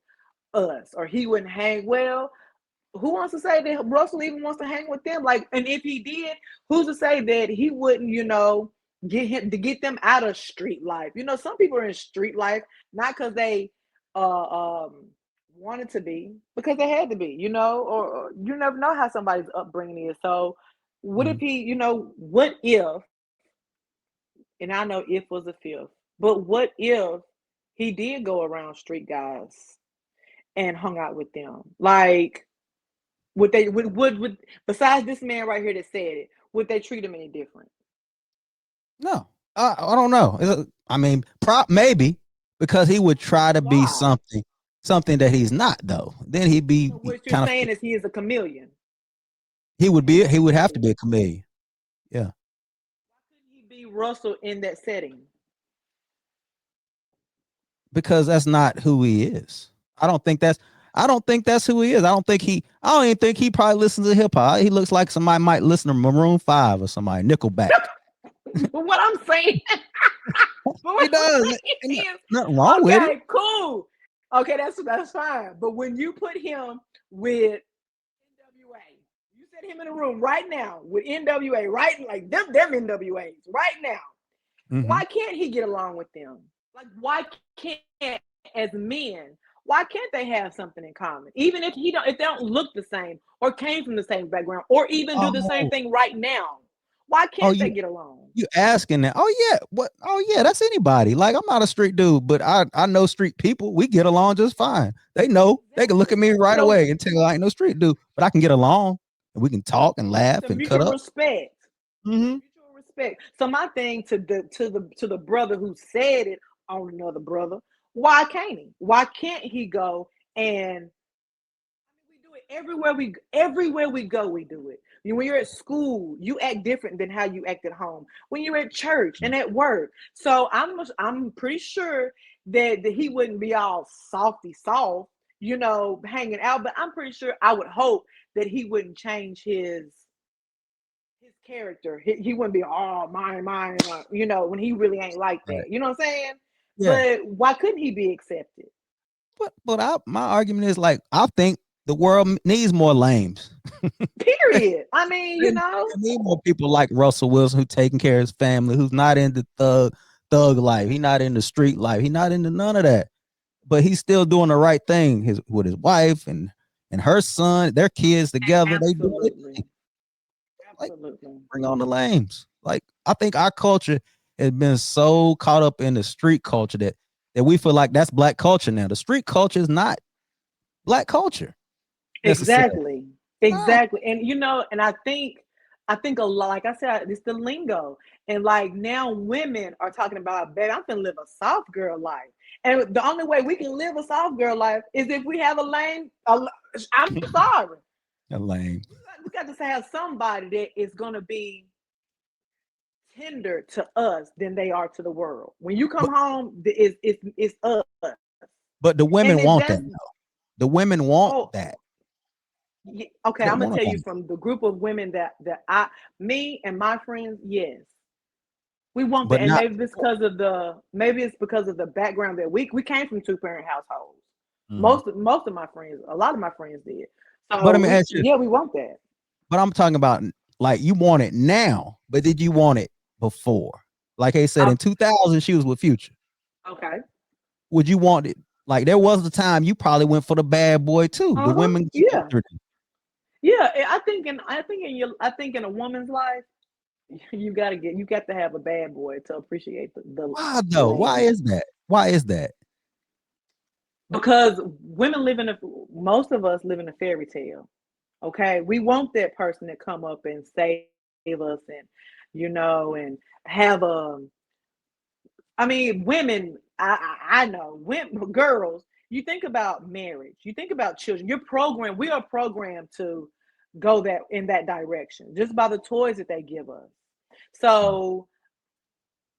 us, or he wouldn't hang well. Who wants to say that Russell even wants to hang with them? Like, and if he did, who's to say that he wouldn't, get them out of street life? Some people are in street life not because they wanted to be, because they had to be, or you never know how somebody's upbringing is. So what if he, what if, and I know if was a fifth, but what if he did go around street guys and hung out with them? Like, would besides this man right here that said it, would they treat him any different? No, I don't know. Maybe because he would try to be something something that he's not though. Then he'd be So what you're kind of saying is he is a chameleon. he would have to be a chameleon. Yeah. Couldn't he be Russell in that setting? Because that's not who he is. I don't think that's who he is. I don't even think he probably listens to hip hop. He looks like somebody might listen to Maroon 5 or somebody, Nickelback. But what I'm saying, He does. is, Nothing wrong with it. okay, cool. Okay, that's fine. But when you put him with NWA, you set him in a room right now with NWA, right? Like them NWAs right now. Mm-hmm. Why can't he get along with them? Like, why can't, as men, why can't they have something in common? Even if if they don't look the same or came from the same background or even do the same thing right now, why can't they get along? You asking that? Oh yeah, what? Oh yeah, that's anybody. Like I'm not a street dude, but I know street people. We get along just fine. They know they can look at me right away and tell I ain't no street dude, but I can get along and we can talk and laugh and cut mutual up. respect. Mm-hmm. Mutual respect. So my thing to the brother who said it on another brother, why can't he? Why can't he go and we do it everywhere we go, we do it. When you're at school, you act different than how you act at home. When you're at church and at work. So I'm pretty sure that he wouldn't be all softy soft, hanging out. But I'm pretty sure, I would hope that he wouldn't change his character. He wouldn't be all mine, when he really ain't like that. Right. You know what I'm saying? Yeah. But why couldn't he be accepted? But my argument is like I think the world needs more lames. Period. I mean, They need more people like Russell Wilson who taking care of his family, who's not into thug life. He's not into street life. He's not into none of that. But he's still doing the right thing with his wife and her son, their kids together. Absolutely. Like, Absolutely. bring on the lames. Like I think our culture has been so caught up in the street culture that we feel like that's black culture now. The street culture is not black culture. Exactly. Exactly. And and I think a lot, like I said, it's the lingo. And like now women are talking about, baby, I'm gonna live a soft girl life. And the only way we can live a soft girl life is if we have a lame. I'm sorry. A lame. We got to have somebody that is gonna be tender to us than they are to the world. When you come home, it's us. But the women want that. The women want that. Yeah, okay, I'm gonna tell you from the group of women that me and my friends, yes, we want that, and maybe it's because of the background that we came from 2-parent households. Mm-hmm. Most of my friends, a lot of my friends did. So, but I mean, we want that. But I'm talking about like you want it now, but did you want it before? Like they said in 2000, she was with Future. Okay. Would you want it? Like there was the time you probably went for the bad boy too. The women, yeah. Yeah, I think in a woman's life, you got to have a bad boy to appreciate the why though? Why is that? Why is that? Because most of us live in a fairy tale. Okay, we want that person to come up and save us, and and have I mean, women. I know women, girls. You think about marriage. You think about children. We are programmed to go in that direction just by the toys that they give us. So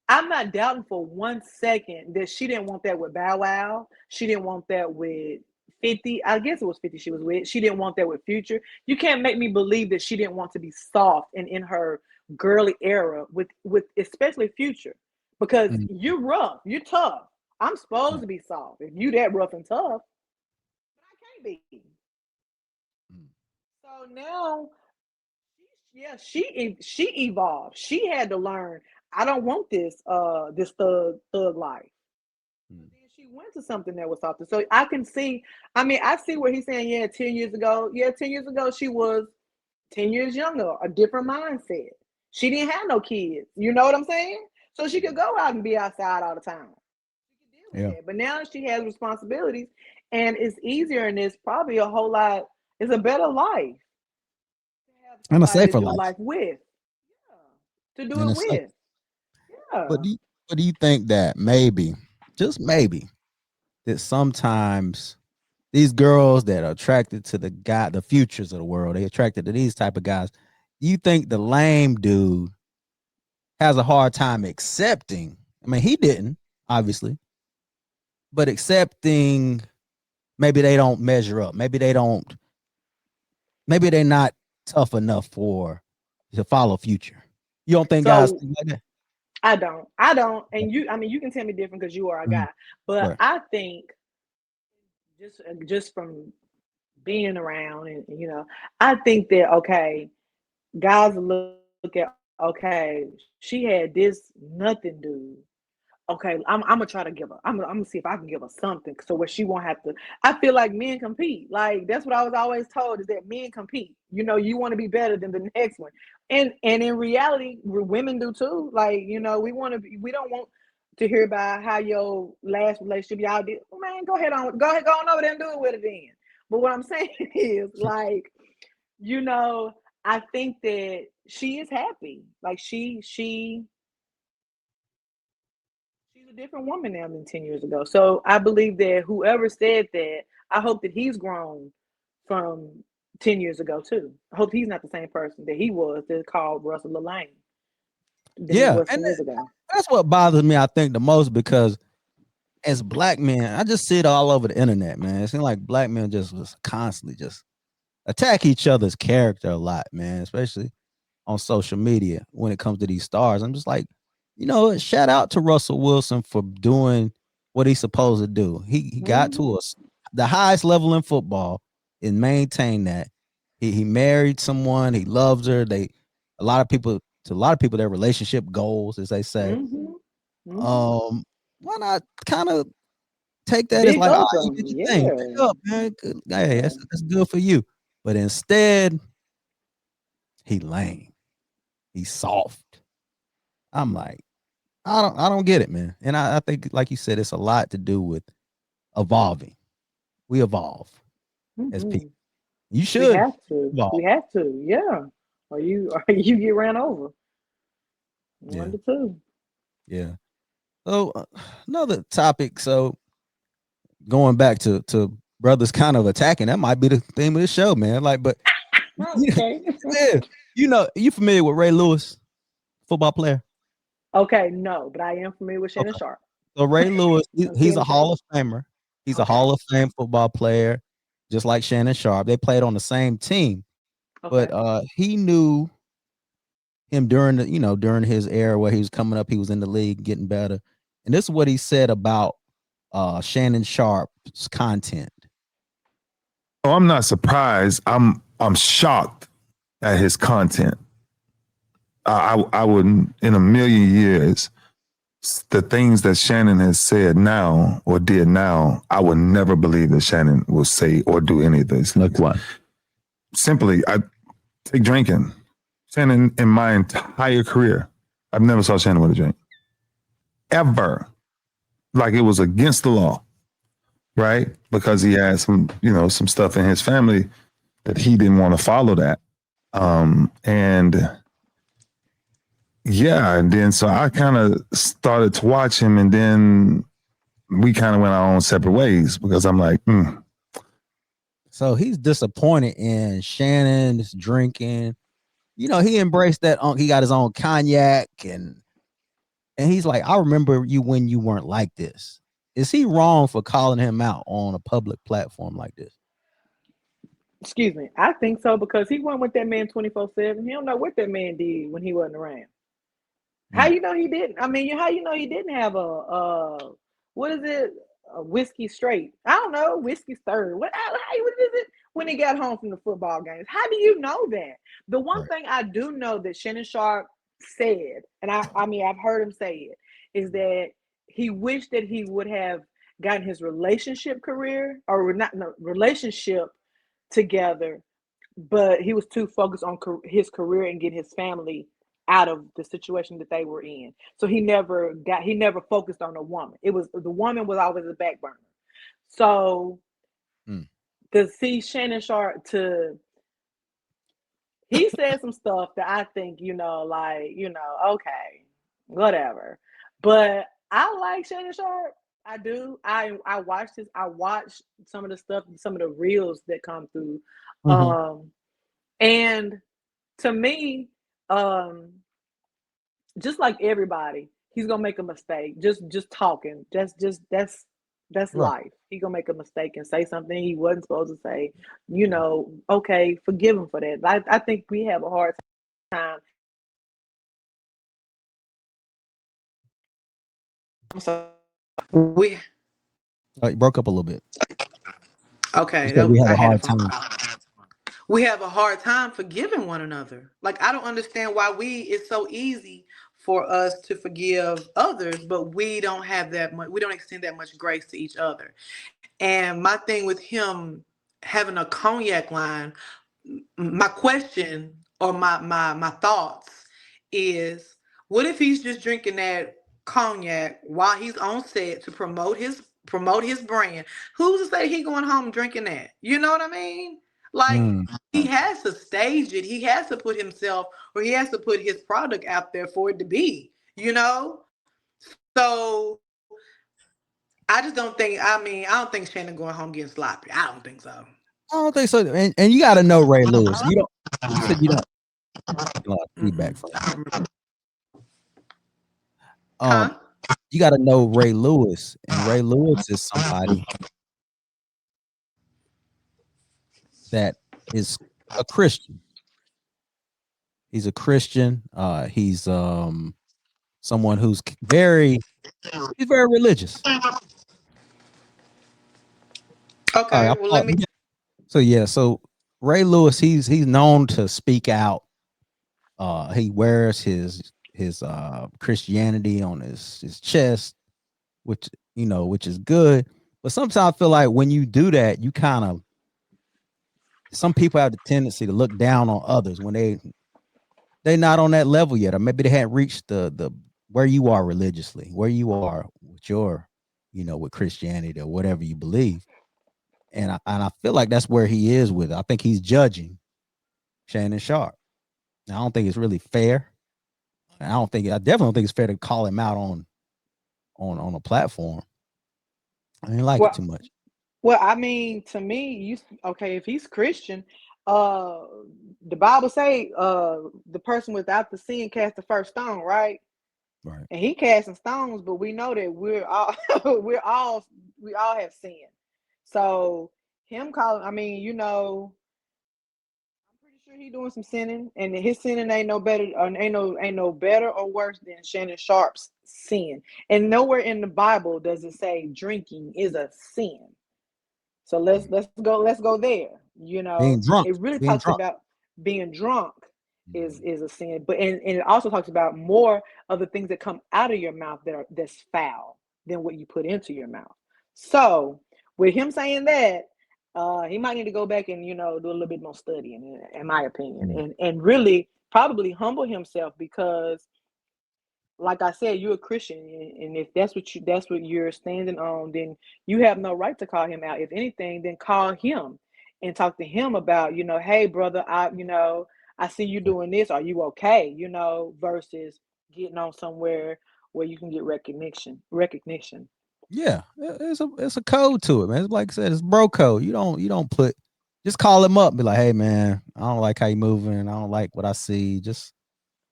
I'm not doubting for 1 second that she didn't want that with Bow Wow. She didn't want that with 50. I guess it was 50 she was with. She didn't want that with Future. You can't make me believe that she didn't want to be soft and in her girly era with especially Future, because you're rough, you're tough. I'm supposed to be soft. If you that rough and tough, I can't be. So now, she evolved. She had to learn. I don't want this thug life. Then she went to something that was softer. So I can see. I mean, I see where he's saying, 10 years ago. Yeah, 10 years ago she was 10 years younger, a different mindset. She didn't have no kids. You know what I'm saying? So she could go out and be outside all the time. Yeah. But now she has responsibilities, and it's easier, and it's probably a whole lot. It's a better life. And a safer life with. Yeah. To do it with. Yeah. But do you think that maybe, just maybe, that sometimes these girls that are attracted to the futures of the world, they attracted to these type of guys. You think the lame dude has a hard time accepting? I mean, he didn't, obviously, but accepting maybe they don't measure up. Maybe they're not tough enough to follow future. You don't think guys So think like that? I don't, and you can tell me different because you are a Mhm. guy, but Right. I think just from being around, and I think that okay, guys look at okay, she had this nothing dude. Okay, I'm gonna try to give her. I'm gonna see if I can give her something, so where she won't have to. I feel like men compete. Like that's what I was always told is that men compete. You want to be better than the next one, and in reality, women do too. Like we don't want to hear about how your last relationship y'all did. Well, man, go on over there and do it with it then. But what I'm saying is like, you know, I think that she is happy. Like she's a different woman now than 10 years ago. So I believe that whoever said that, I hope that he's grown from 10 years ago too. I hope he's not the same person that he was that called Russell Lane than he Yeah, was and 10 years ago. that's what bothers me. I think the most because as black men, I just see it all over the internet, man. It seems like black men just constantly just attack each other's character a lot, man. Especially on social media when it comes to these stars. I'm just like, shout out to Russell Wilson for doing what he's supposed to do. He got Mm-hmm. to us the highest level in football and maintained that. He married someone, he loves her. A lot of people to a lot of people their relationship goals, as they say. Mm-hmm. Mm-hmm. Um, why not kind of take that as Big like, oh, up you him. did your thing. Pick Yeah. up, man. Good. Hey, Yeah. that's good for you. But instead, he lame. He's soft. I'm like, I don't get it, man. And I think, like you said, it's a lot to do with evolving. We evolve as people. Mm-hmm. You We should have to. evolve. We have to. Yeah. Or you get ran over. One Yeah, to two. yeah. So another topic. So going back to brothers kind of attacking, that might be the theme of the show, man. Like, but Okay. yeah, you familiar with Ray Lewis, football player? Okay, no, but I am familiar with Shannon Okay. Sharp. So Ray Lewis, I'm he's seeing a the show. Hall of Famer. He's a Okay. Hall of Fame football player, just like Shannon Sharp. They played on the same team, but Okay. he knew him during his era where he was coming up. He was in the league, getting better, and this is what he said about Shannon Sharp's content. Oh, I'm not surprised. I'm shocked at his content. I wouldn't in a million years the things that Shannon has said now or did now. I would never believe that Shannon will say or do any of this. Like what? Simply, I take drinking. Shannon in my entire career, I've never saw Shannon with a drink ever. Like it was against the law, right? Because he had some stuff in his family that he didn't want to follow that. And yeah, and then so I kind of started to watch him, and then we kind of went our own separate ways because I'm like, So he's disappointed in Shannon's drinking. He embraced that. He got his own cognac, and he's like, I remember you when you weren't like this. Is he wrong for calling him out on a public platform like this? Excuse me. I think so because he went with that man 24/7. He don't know what that man did when he wasn't around. How Mm, you know he didn't? I mean, how you know he didn't have what is it? A whiskey straight. I don't know, whiskey third. What is it when he got home from the football games? How do you know that? The one right. thing I do know that Shannon Sharp said, and I mean I've heard him say it, is that he wished that he would have gotten his relationship career or not no, relationship together, but he was too focused on his career and getting his family out of the situation that they were in. So he never focused on a woman. It was the woman was always a back burner. So Mm. to see Shannon Sharp he said some stuff that I think, like, okay, whatever. But I like Shannon Sharp. I do. I watch this. I watch some of the stuff, some of the reels that come through. Mhm. And to me, um, just like everybody, he's gonna make a mistake. Just talking. That's Right. life. He gonna make a mistake and say something he wasn't supposed to say. Okay, forgive him for that. I think we have a hard time. I'm sorry. We It broke up a little bit. You okay. said we have I a had a hard phone time. call. We have a hard time forgiving one another. Like I don't understand why it's so easy for us to forgive others, but we don't have that much. We don't extend that much grace to each other. And my thing with him having a cognac line, my question or my thoughts is, what if he's just drinking that cognac while he's on set to promote his brand? Who's to say he going home drinking that? You know what I mean? Like Mm. he has to stage it. He has to put himself, or he has to put his product out there for it to be. So I just don't think. I mean, I don't think Shannon going home getting sloppy. I don't think so. I don't think so. And you got to know Ray Lewis. You don't. You said you don't. A lot of feedback from. Um, Huh? you got to know Ray Lewis, and Ray Lewis is somebody that is a Christian. He's a Christian. He's someone who's he's very religious. All right, Okay. Well, let me. so yeah, so Ray Lewis, he's known to speak out. He wears his Christianity on his chest, which is good. But sometimes I feel like when you do that, you kind of some people have the tendency to look down on others when they not on that level yet, or maybe they hadn't reached the where you are religiously, where you are with your, with Christianity or whatever you believe. And I feel like that's where he is with it. I think he's judging Shannon Sharp. I don't think it's really fair. I definitely don't think it's fair to call him out on a platform. I didn't like it Well, too much. well, I mean, to me, okay? If he's Christian, uh, the Bible say, the person without the sin cast the first stone, right? Right. And he casting stones, but we know that we're all we all have sinned. So him calling, I mean, I'm pretty sure he doing some sinning, and his sinning ain't no better, ain't no better or worse than Shannon Sharp's sin. And nowhere in the Bible does it say drinking is a sin. So let's go there. Being drunk. It really Being talks drunk. about being drunk is Mhm. is a sin, but and it also talks about more of the things that come out of your mouth that's foul than what you put into your mouth. So with him saying that, he might need to go back and do a little bit more studying, in my opinion, Mhm. and really probably humble himself because like I said, you're a Christian, and if that's what you're standing on, then you have no right to call him out. If anything, then call him and talk to him about, hey brother, I see you doing this. Are you okay? Versus getting on somewhere where you can get recognition. Yeah, it's a code to it, man. It's like I said, it's bro code. You don't put just call him up, and be like, hey man, I don't like how you moving. I don't like what I see. Just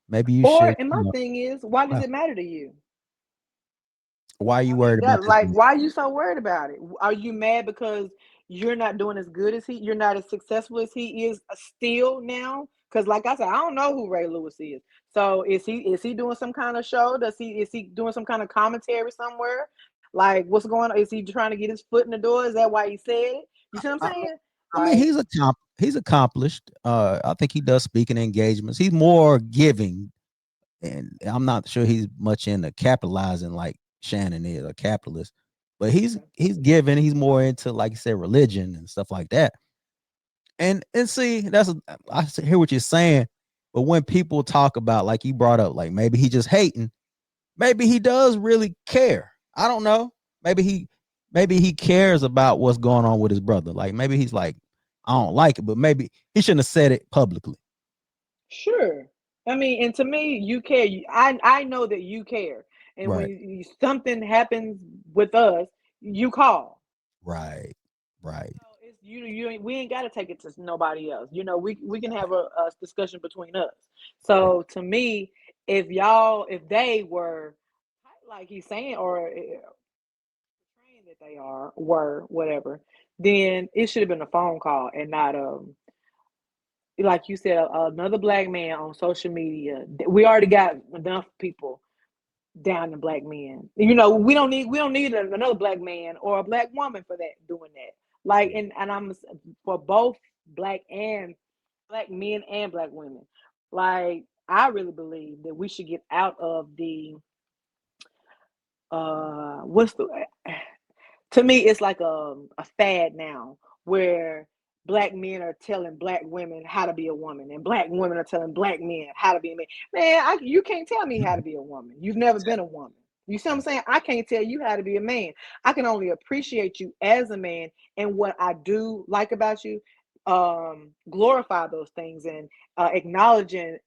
maybe you should, And my thing is, why does it matter to you? why are you I worried mean, about that this? like, why are you so worried about it? Are you mad because you're not doing as good as he? You're not as successful as he is still now? Because, like I said, I don't know who Ray Lewis is. So, is he doing some kind of show? Is he doing some kind of commentary somewhere? Like, what's going on? Is he trying to get his foot in the door? Is that why he said it? You see what I, I'm saying? I mean, Like, he's accomplished. I think he does speaking engagements. He's more giving, and I'm not sure he's much into capitalizing like Shannon is, a capitalist. But he's giving. He's more into, like you said, religion and stuff like that. And see, I hear what you're saying. But when people talk about, like you brought up, like maybe he just hating, maybe he does really care. I don't know. Maybe he cares about what's going on with his brother. Like maybe he's like, I don't like it, but maybe he shouldn't have said it publicly. sure. I mean, and to me, you care. I know that you care. And Right. when something happens with us, you call. Right. Right. So it's we ain't got to take it to nobody else. We can have a discussion between us. So to me, if they were like he's saying, or trained that they were whatever, then it should have been a phone call and not like you said, another black man on social media. We already got enough people down to black men. We don't need another black man or a black woman for that doing that. Like and I'm for both black men and black women. Like I really believe that we should get out of the what's the to me it's like a fad now where black men are telling black women how to be a woman and black women are telling black men how to be a man. Man, you can't tell me how to be a woman. You've never been a woman. You see what I'm saying? I can't tell you how to be a man. I can only appreciate you as a man and what I do like about you, glorify those things and acknowledge and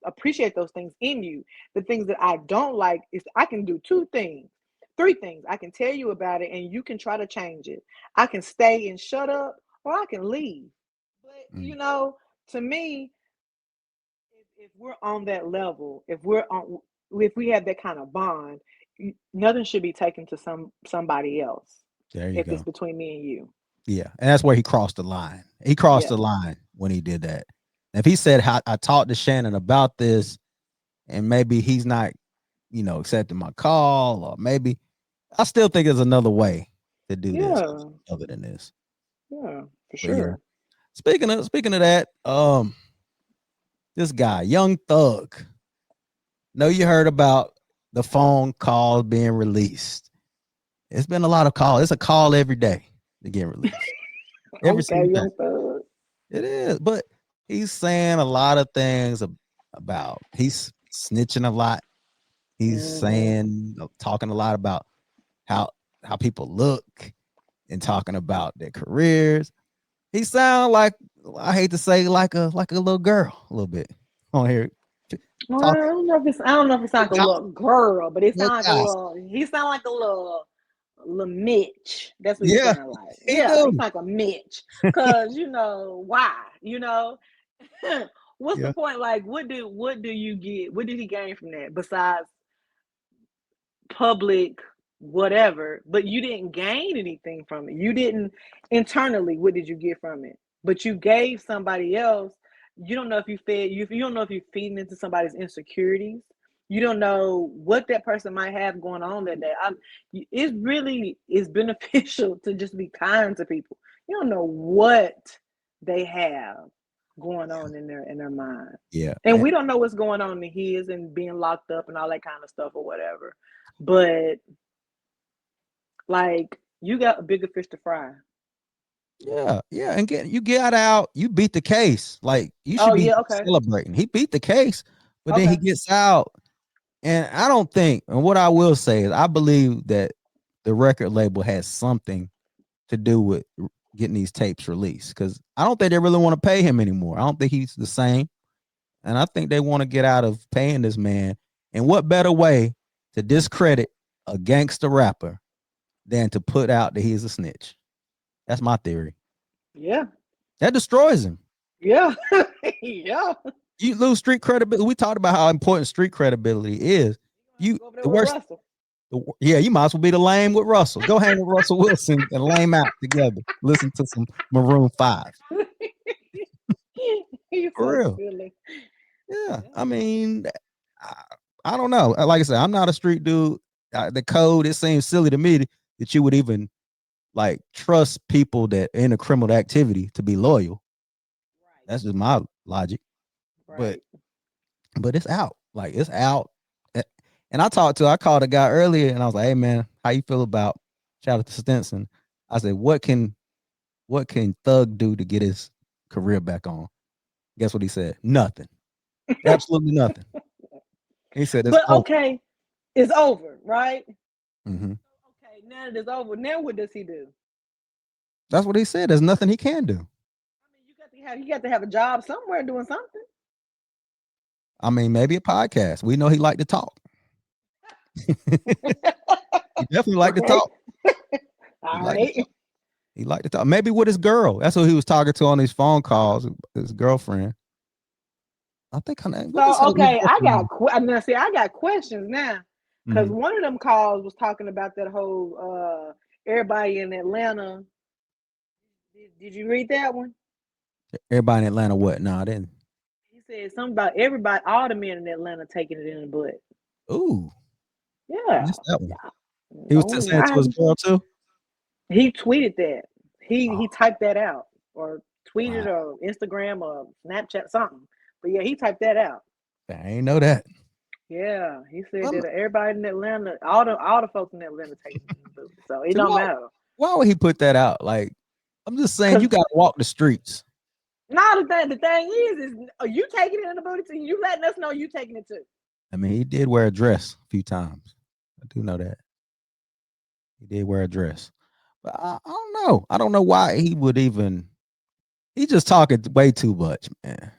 appreciate those things in you. The things that I don't like is I can do three things. I can tell you about it and you can try to change it. I can stay and shut up or I can leave. But to me, if we're on that level, if we have that kind of bond, nothing should be taken to somebody else. There you If it's go. between me and you. Yeah, and that's where he crossed the line. He crossed Yeah. the line when he did that. If he said, I talked to Shannon about this, and maybe he's not, accepting my call, or maybe I still think there's another way to do this Yeah. other than this. Yeah, for But yeah, sure. speaking of that, this guy, Young Thug. Know you heard about the phone calls being released. It's been a lot of calls. It's a call every day to get released. Every Okay, single day. Young Thug. It is, but he's saying a lot of things about he's snitching a lot. He's saying, talking a lot about how people look and talking about their careers. He sounds like, I hate to say, like a little girl a little bit on here. Well, Talk, I don't know if it's like a little girl, but it little sounds like guy. he sound like a little Mitch. That's what he Yeah, sound like. he Yeah, he's do. like a Mitch. Cause why? What's the Yeah. point? Like, what do you get? What did he gain from that besides public whatever? But you didn't gain anything from it. You didn't internally. What did you get from it? But you gave somebody else. You don't know if you don't know if you're feeding into somebody's insecurities. You don't know what that person might have going on that day. It really is beneficial to just be kind to people. You don't know what they have going on in their mind. Yeah. And we don't know what's going on in his and being locked up and all that kind of stuff or whatever. But like you got a bigger fish to fry. Yeah, and you get out, you beat the case. Like you should Oh be yeah, okay. celebrating. He beat the case, but then he Okay. gets out. And I don't think, and what I will say is I believe that the record label has something to do with getting these tapes released. Because I don't think they really want to pay him anymore. I don't think he's the same. And I think they want to get out of paying this man. And what better way to discredit a gangster rapper than to put out that he's a snitch? That's my theory. Yeah. That destroys him. Yeah. Yeah. You lose street credibility. We talked about how important street credibility is. You Go over there the with worst. Russell. Yeah, you might as well be the lame with Russell. Go hang with Russell Wilson and lame out together. Listen to some Maroon 5. He's For so real. silly. Yeah. I mean, I don't know. Like I said, I'm not a street dude. The code, it seems silly to me that you would even like trust people that in a criminal activity to be loyal. Right. That's just my logic. Right. But it's out. Like it's out. And I called a guy earlier and I was like, hey man, how you feel about shout out to Stinson? I said, what can Thug do to get his career back on? Guess what he said? Nothing. Absolutely nothing. He said it's But over. okay, it's over, right? Mm-hmm. Okay, now that it's over, now what does he do? That's what he said. There's nothing he can do. I mean, you got to have a job somewhere doing something. I mean, maybe a podcast. We know he liked to talk. He definitely like to Okay. talk. All Like right. he liked to talk. Maybe with his girl. That's who he was talking to on these phone calls. His girlfriend. I think her name. What is So her his okay, girlfriend? I got questions now, because Mhm. one of them calls was talking about that whole everybody in Atlanta. Did you read that one? Everybody in Atlanta. What? No, I didn't. He said something about everybody, all the men in Atlanta taking it in the butt. Ooh, I Yeah, missed that one. yeah. He was Oh, saying it to his girl too. he tweeted that. He Oh, typed that out, or tweeted, wow. or Instagram, or Snapchat, something. But yeah, he typed that out. I ain't know that. Yeah, he said Um, that everybody in Atlanta, all the folks in Atlanta taking it in the boot. So it See, don't matter. why would he put that out? Like, I'm just saying, you Cause got to walk the streets. now the thing is are you taking it in the booty too? You letting us know you taking it too. I mean, he did wear a dress a few times. I do know that he did wear a dress, but I don't know. I don't know why he would even. He just talking way too much, man.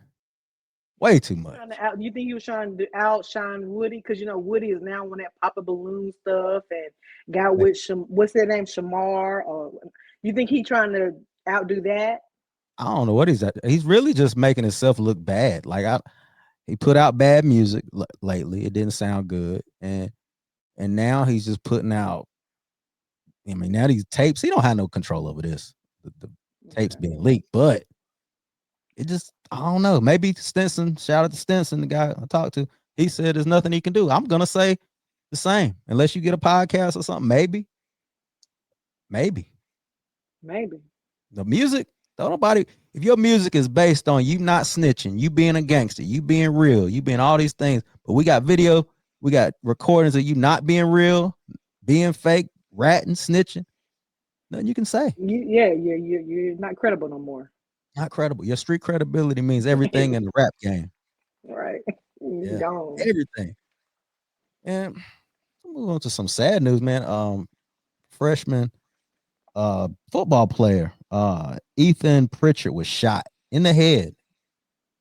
Way too much. You think he was trying to outshine Woody? Because Woody is now on that Papa Balloon stuff and got Like, with what's their name, Shamar? Or you think he trying to outdo that? I don't know what he's at. He's really just making himself look bad. He put out bad music lately. It didn't sound good, and now he's just putting out. I mean, now these tapes. He don't have no control over this. The tapes Okay. being leaked, but it just I don't know. Maybe Stinson. Shout out to Stinson, the guy I talked to. He said there's nothing he can do. I'm gonna say the same, unless you get a podcast or something. Maybe Maybe. the music. Don't nobody. If your music is based on you not snitching, you being a gangster, you being real, you being all these things, but we got video, we got recordings of you not being real, being fake, ratting, snitching. Nothing you can say. You're not credible no more. Not credible. Your street credibility means everything in the rap game. Right. Yeah, Gone. everything. And move on to some sad news, man. Freshman football player, Ethan Pritchard was shot in the head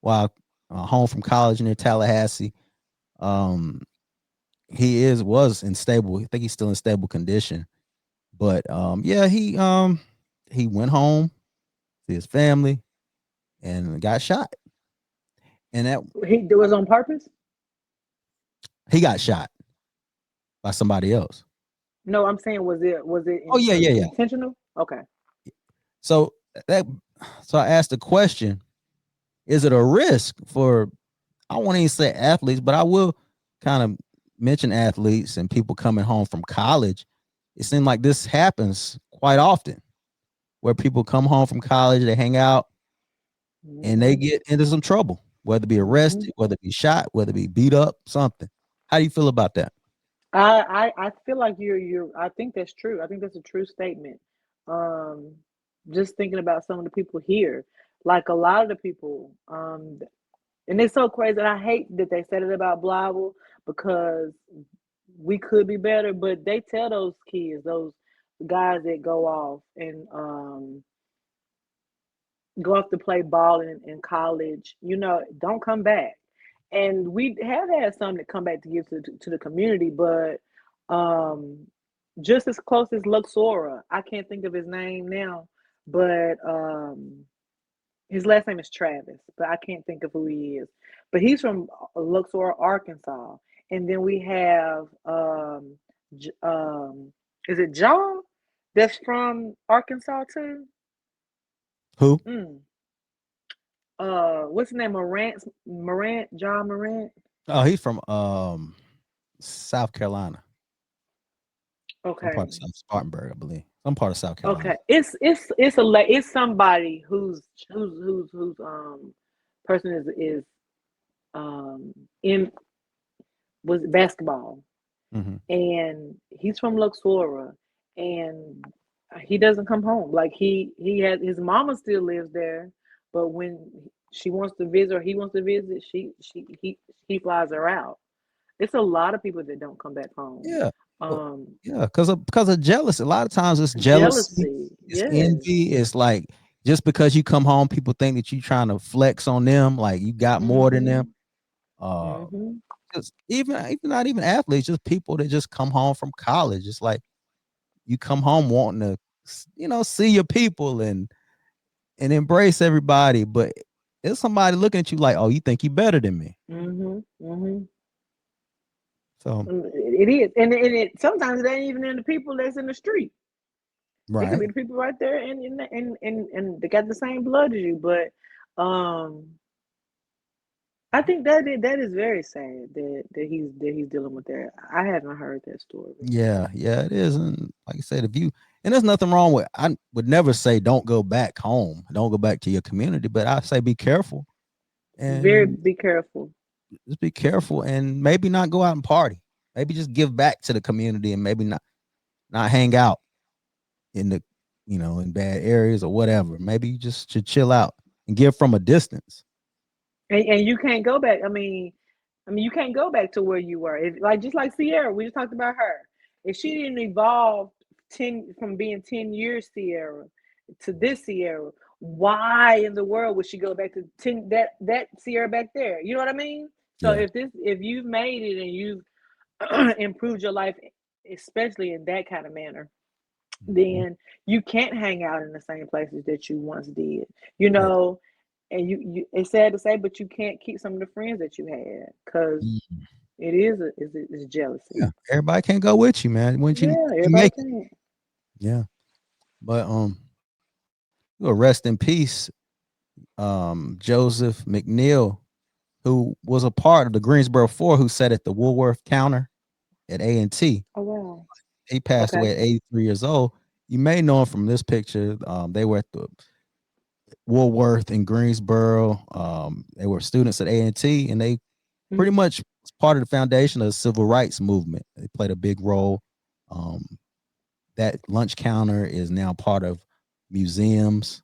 while home from college near Tallahassee. Um, was in stable. I think he's still in stable condition. But yeah, he went home to his family and got shot. And that He do it on purpose? he got shot by somebody else. No, I'm saying was it Oh yeah, yeah, yeah. intentional? Okay. So that so I asked the question: is it a risk for? I won't even say athletes, but I will kind of mention athletes and people coming home from college. It seems like this happens quite often, where people come home from college, they hang out, and they Mm-hmm. get into some trouble, whether it be Mm-hmm. arrested, whether it be shot, whether it be beat up, something. How do you feel about that? I feel like you're I think that's true. I think that's a true statement. Um, just thinking about some of the people here, like a lot of the people, and it's so crazy. And I hate that they said it about Blibel, because we could be better, but they tell those kids, those guys that go off to play ball in college, don't come back. And we have had some that come back to give to the community, but um, just as close as Luxora, I can't think of his name now, but his last name is Travis, but I can't think of who he is. But he's from Luxor, Arkansas. And then we have is it John that's from Arkansas too? Who? Mm. What's his name? John Morant. Oh, he's from South Carolina. Some Okay. part of South Spartanburg, I believe. Some part of South Carolina. Okay. It's somebody who's person is in was basketball, Mm-hmm. and he's from Luxora, and he doesn't come home. Like he has his mama still lives there, but when she wants to visit or he wants to visit, he flies her out. It's a lot of people that don't come back home. Yeah. Well, Um, yeah, because of jealousy. A lot of times it's jealousy, Jealousy, it's yes. envy. It's like just because you come home, people think that you trying to flex on them, like you got more than them. Mhm. Uh, Mhm. just even not even athletes, just people that just come home from college. It's like you come home wanting to, see your people and embrace everybody, but it's somebody looking at you like, oh, you think you better than me. So It is, and it sometimes it ain't even in the people that's in the street. It could right, be the people right there, and they got the same blood as you. But I think that is very sad that he's dealing with that. I haven't heard that story. yeah, it is. And like I said, if you and there's nothing wrong with, I would never say don't go back home, don't go back to your community, but I say be careful Very and be careful. just be careful and maybe not go out and party. Maybe just give back to the community and maybe not hang out in the in bad areas or whatever. Maybe you just should chill out and give from a distance. And you can't go back. I mean, you can't go back to where you were. Like just like Sierra, we just talked about her. If she didn't evolve from being 10 years Sierra to this Sierra, why in the world would she go back to that Sierra back there? You know what I mean? So Yeah. if you've made it and you've improved your life, especially in that kind of manner, then you can't hang out in the same places that you once did. You Yeah. know, and you it's sad to say, but you can't keep some of the friends that you had because Mhm. it's Yeah. jealousy. Everybody can't go with you, man. Once you Yeah, everybody make it. can't. Yeah. But well, rest in peace, Joseph McNeil, who was a part of the Greensboro Four, who sat at the Woolworth counter at A&T. Oh wow. He passed Okay. away at 83 years old. You may know him from this picture. They were at the Woolworth in Greensboro. They were students at A&T, and they pretty Mhm. much was part of the foundation of the civil rights movement. They played a big role. Um, that lunch counter is now part of museums,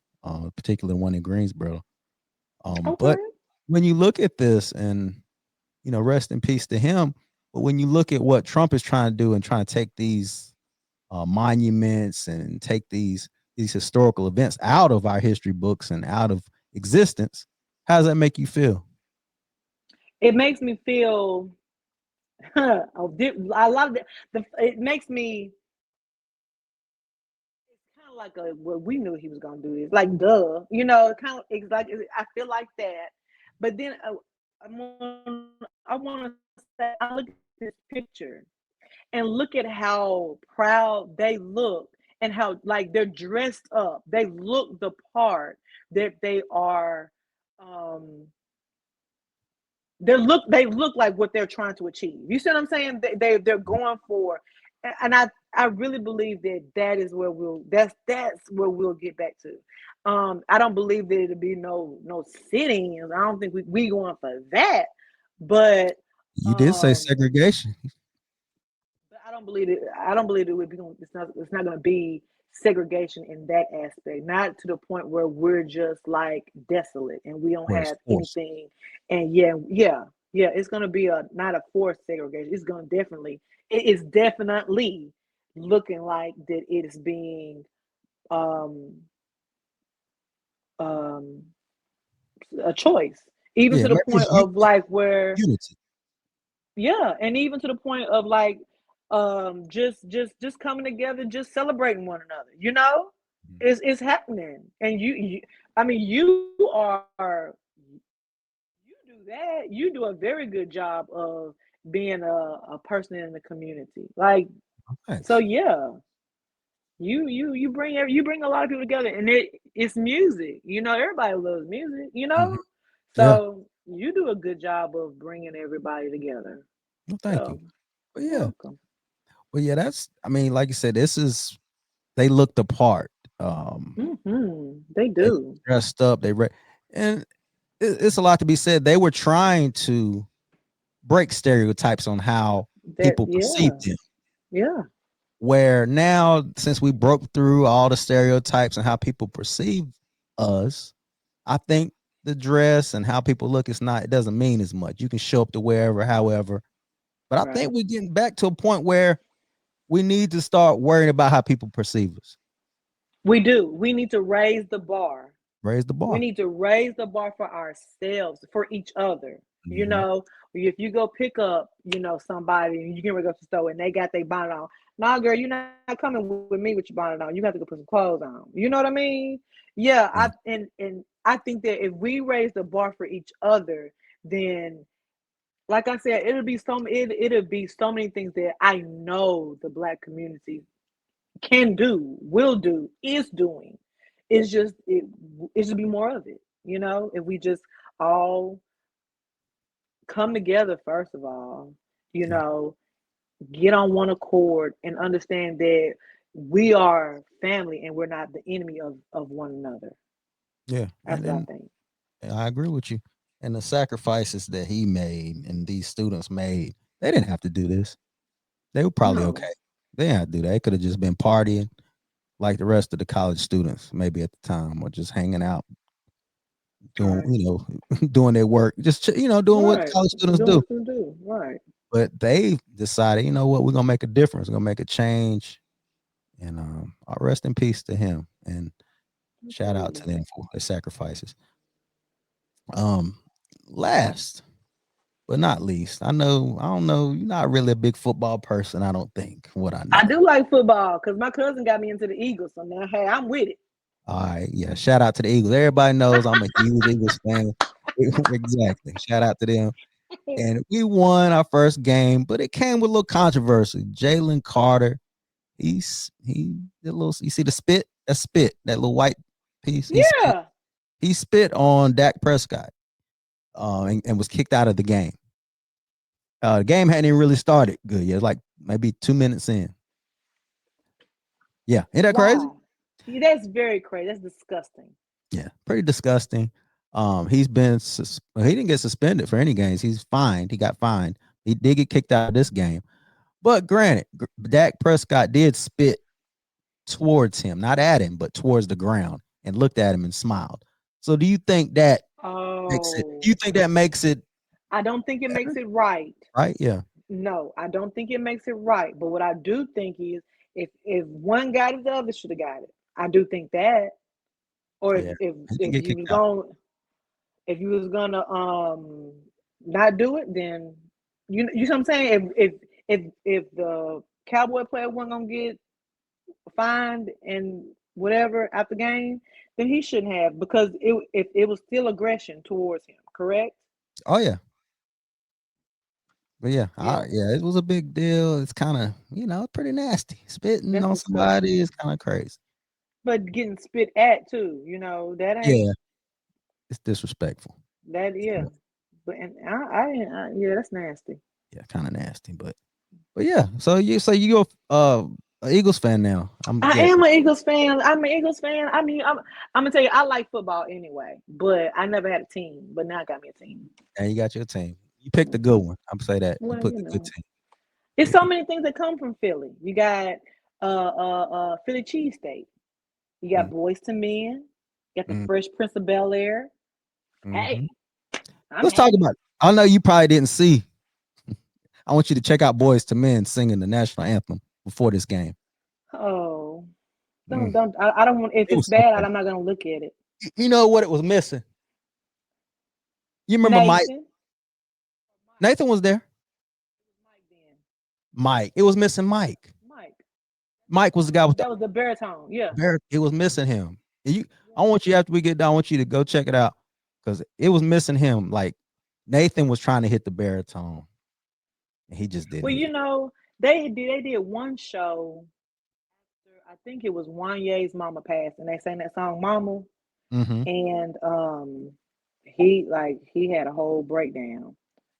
particularly one in Greensboro. But Okay. when you look at this, and rest in peace to him. But when you look at what Trump is trying to do and trying to take these monuments and take these historical events out of our history books and out of existence, how does that make you feel? It makes me feel a lot of it makes me kind of like well, we knew he was gonna do this. Like, duh, kind of. It's like I feel like that, but then I want to say, I look at this picture and look at how proud they look and how like they're dressed up. They look the part that they are. Um, they look like what they're trying to achieve. You see what I'm saying? They're going for, and I really believe that is where that's where we'll get back to. I don't believe that it'll be no sit-ins. I don't think we going for that, but You did say um segregation. but I don't believe it. I don't believe it would be. It's not going to be segregation in that aspect. Not to the point where we're just like desolate and we don't Where it's have forced. anything. And yeah. It's going to be a not a forced segregation. It's going to definitely. It is definitely looking like that. It is being um um a choice, even Yeah, to the maybe point it's of like where unity. yeah, and even to the point of like just coming together, just celebrating one another, it's happening. And you I mean you do that. You do a very good job of being a person in the community. Like, so Thanks. yeah, you bring a lot of people together, and it's music. Everybody loves music. Mhm. Yeah. So you do a good job of bringing everybody together. Well, thank you. So But you're yeah, welcome. that's. I mean, like you said, this is they looked the part. They They do. dressed up. And it's a lot to be said. They were trying to break stereotypes on how That people perceive yeah, them. yeah, Where now, since we broke through all the stereotypes and how people perceive us, I think the dress and how people look, it doesn't mean as much. You can show up to wherever, however. But I right. think we're getting back to a point where we need to start worrying about how people perceive us. We do. We need to raise the bar. Raise the We bar. need to raise the bar for ourselves, for each other. Mhm. If you go pick up, somebody and you can go to the store and they got their bonnet on. nah, girl, you're not coming with me with your bonnet on. You have to go put some clothes on. You know what I mean? Yeah, Yeah. and I think that if we raise the bar for each other, then like I said, it'll be so many things that I know the black community can do, will do, is doing. It's just it should be more of it. If we just all come together first of all, you Yeah. know, get on one accord and understand that we are family and we're not the enemy of one another. Yeah. That's And what I then think. I agree with you. And the sacrifices that he made and these students made, they didn't have to do this. They were probably okay. No. They didn't have to do that. They could have just been partying like the rest of the college students, maybe at the time, or just hanging out, doing, Right. doing their work, just, doing what Right. college students Doing do. what you do. Right. But they decided, you know what, we're gonna make a difference, we're gonna make a change. And I'll rest in peace to him. And shout out to Absolutely. them for their sacrifices. Um, Last but not least, I don't know, you're not really a big football person, I don't think, from what I I know. do like football because my cousin got me into the Eagles. So now, hey, I'm with it. All right, yeah. Shout out to the Eagles. Everybody knows I'm a huge Eagles fan. Exactly. Shout out to them. And we won our first game, but it came with a little controversy. Jalen Carter, he did a little. You see the spit? That spit, that little white piece. He spit. Yeah. He spit on Dak Prescott, and was kicked out of the game. The game hadn't even really started good yet. Like maybe 2 minutes in. Yeah, ain't that crazy? Why? Yeah, that's very crazy. That's disgusting. Yeah, pretty disgusting. He didn't get suspended for any games. He's fined. He got fined. He did get kicked out of this game. But granted, Dak Prescott did spit towards him, not at him, but towards the ground, and looked at him and smiled. So do you think that makes it? Do Oh, you think that makes it I don't think it makes better? it right. Right? Yeah. No, I don't think it makes it right. But what I do think is if one got it, the other should have got it. I do think that. Or Yeah. He didn't if get you kicked was out. going if you was gonna not do it, then you know what I'm saying? If the cowboy player wasn't gonna get fined and whatever after game, then he shouldn't have because if it was still aggression towards him, correct? Oh yeah. But yeah, Yeah, yeah, it was a big deal. It's kind of, pretty nasty. Spitting that's on somebody disgusting. is kind of crazy. But getting spit at too, that Yeah, ain't it's disrespectful. that yeah. But and yeah, that's nasty. Yeah, kind of nasty, but yeah. So you're a Eagles fan now. I'm I guessing. am an Eagles fan. I'm an Eagles fan. I mean, I'm gonna tell you, I like football anyway, but I never had a team. But now I got me a team. And you got your team. You picked a good one. I'm say that. You Well, picked a good team. it's Yeah. so many things that come from Philly. You got Philly cheesesteak. You got Mm, Boys to Men. You got the mm, Fresh Prince of Bel Air. mhm. Hey, I'm Let's talk happy. about it. I know you probably didn't see. I want you to check out Boys to Men singing the national anthem before this game. Oh, Mm. don't. I don't want. If It it's was so bad, crazy. I'm not gonna look at it. You know what it was missing? You remember Mike? Nathan. Nathan was there. Mike then. Mike. It was missing Mike. Mike. Mike was the guy with the That was the baritone. Yeah. bear. It was missing him. I want you after we get done. I want you to go check it out because it was missing him. Like Nathan was trying to hit the baritone, and he just didn't Well, hit it. they did one show. I think it was Wanye's mama passed, and they sang that song "Mama," Mm-hmm. and he had a whole breakdown.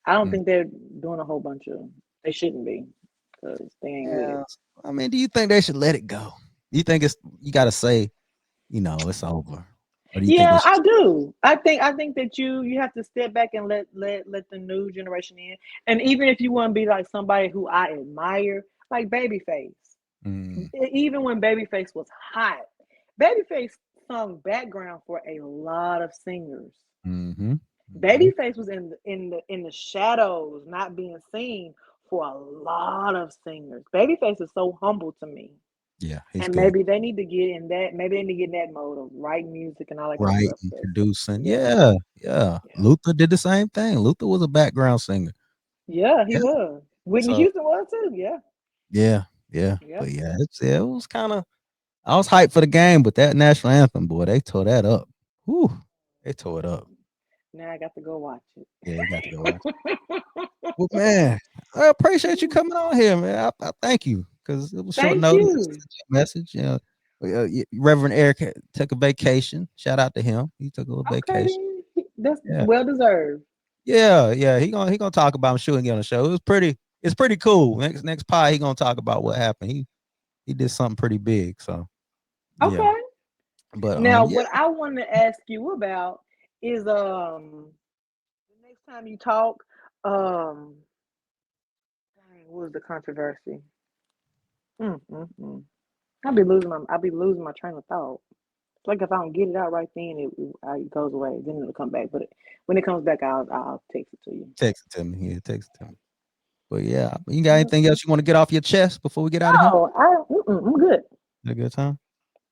I don't Mm. think they're doing a whole bunch of. They shouldn't be because they ain't with it. Yeah. I mean, do you think they should let it go? Do you think you got to say, it's over, or do you think they Yeah, should? I do. I think that you have to step back and let the new generation in. And even if you want to be like somebody who I admire, like Babyface. Mm, Even when Babyface was hot, Babyface sung background for a lot of singers. mm-hmm. Mm-hmm. Babyface was in the shadows, not being seen for a lot of singers. Babyface is so humble to me. Yeah, he's And good. maybe they need to get in that. Maybe they need to get in that mode of writing music and all that kind of stuff. Writing, 'Cause, producing. yeah, Yeah, yeah. yeah, Luther did the same thing. Luther was a background singer. yeah. He Yeah. was. Whitney So Houston was too. Yeah, yeah, Yeah, Yep. but yeah, it was kind of. I was hyped for the game, but that national anthem, boy, they tore that up. Whew, they tore it up. Now I got to go watch it. Yeah, you got to go watch. Well, man, I appreciate you coming on here, man. I thank you because it was short Thank notice. you. Message, Reverend Eric took a vacation. Shout out to him. He took a little Okay, vacation. then. That's Yeah, well deserved. yeah. He gonna talk about. I'm sure he get on the show. It's pretty cool. Next pie, he gonna talk about what happened. He did something pretty big. So yeah, Okay. but Now, yeah, what I want to ask you about is the next time you talk, um, dang, what was the controversy? I'll be losing my train of thought. It's like if I don't get it out right then, it goes away. Then it'll come back. But when it comes back, I'll text it to you. text it to me. Yeah, text it to me. But yeah, you got anything else you want to get off your chest before we get out of here? No, I'm good. Had a good time.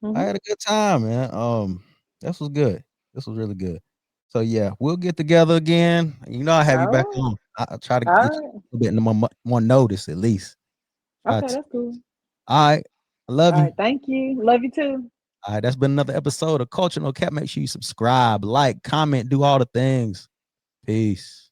I Hmm. had a good time, man. This was good. This was really good. So yeah, we'll get together again. You know, I have you All back right. on. I try to All get you right. a little bit more notice at least. Try Okay, to. that's cool. All right. I love All you. right. Thank you. Love you too. All right. That's been another episode of Culture No Cap. Make sure you subscribe, like, comment, do all the things. Peace.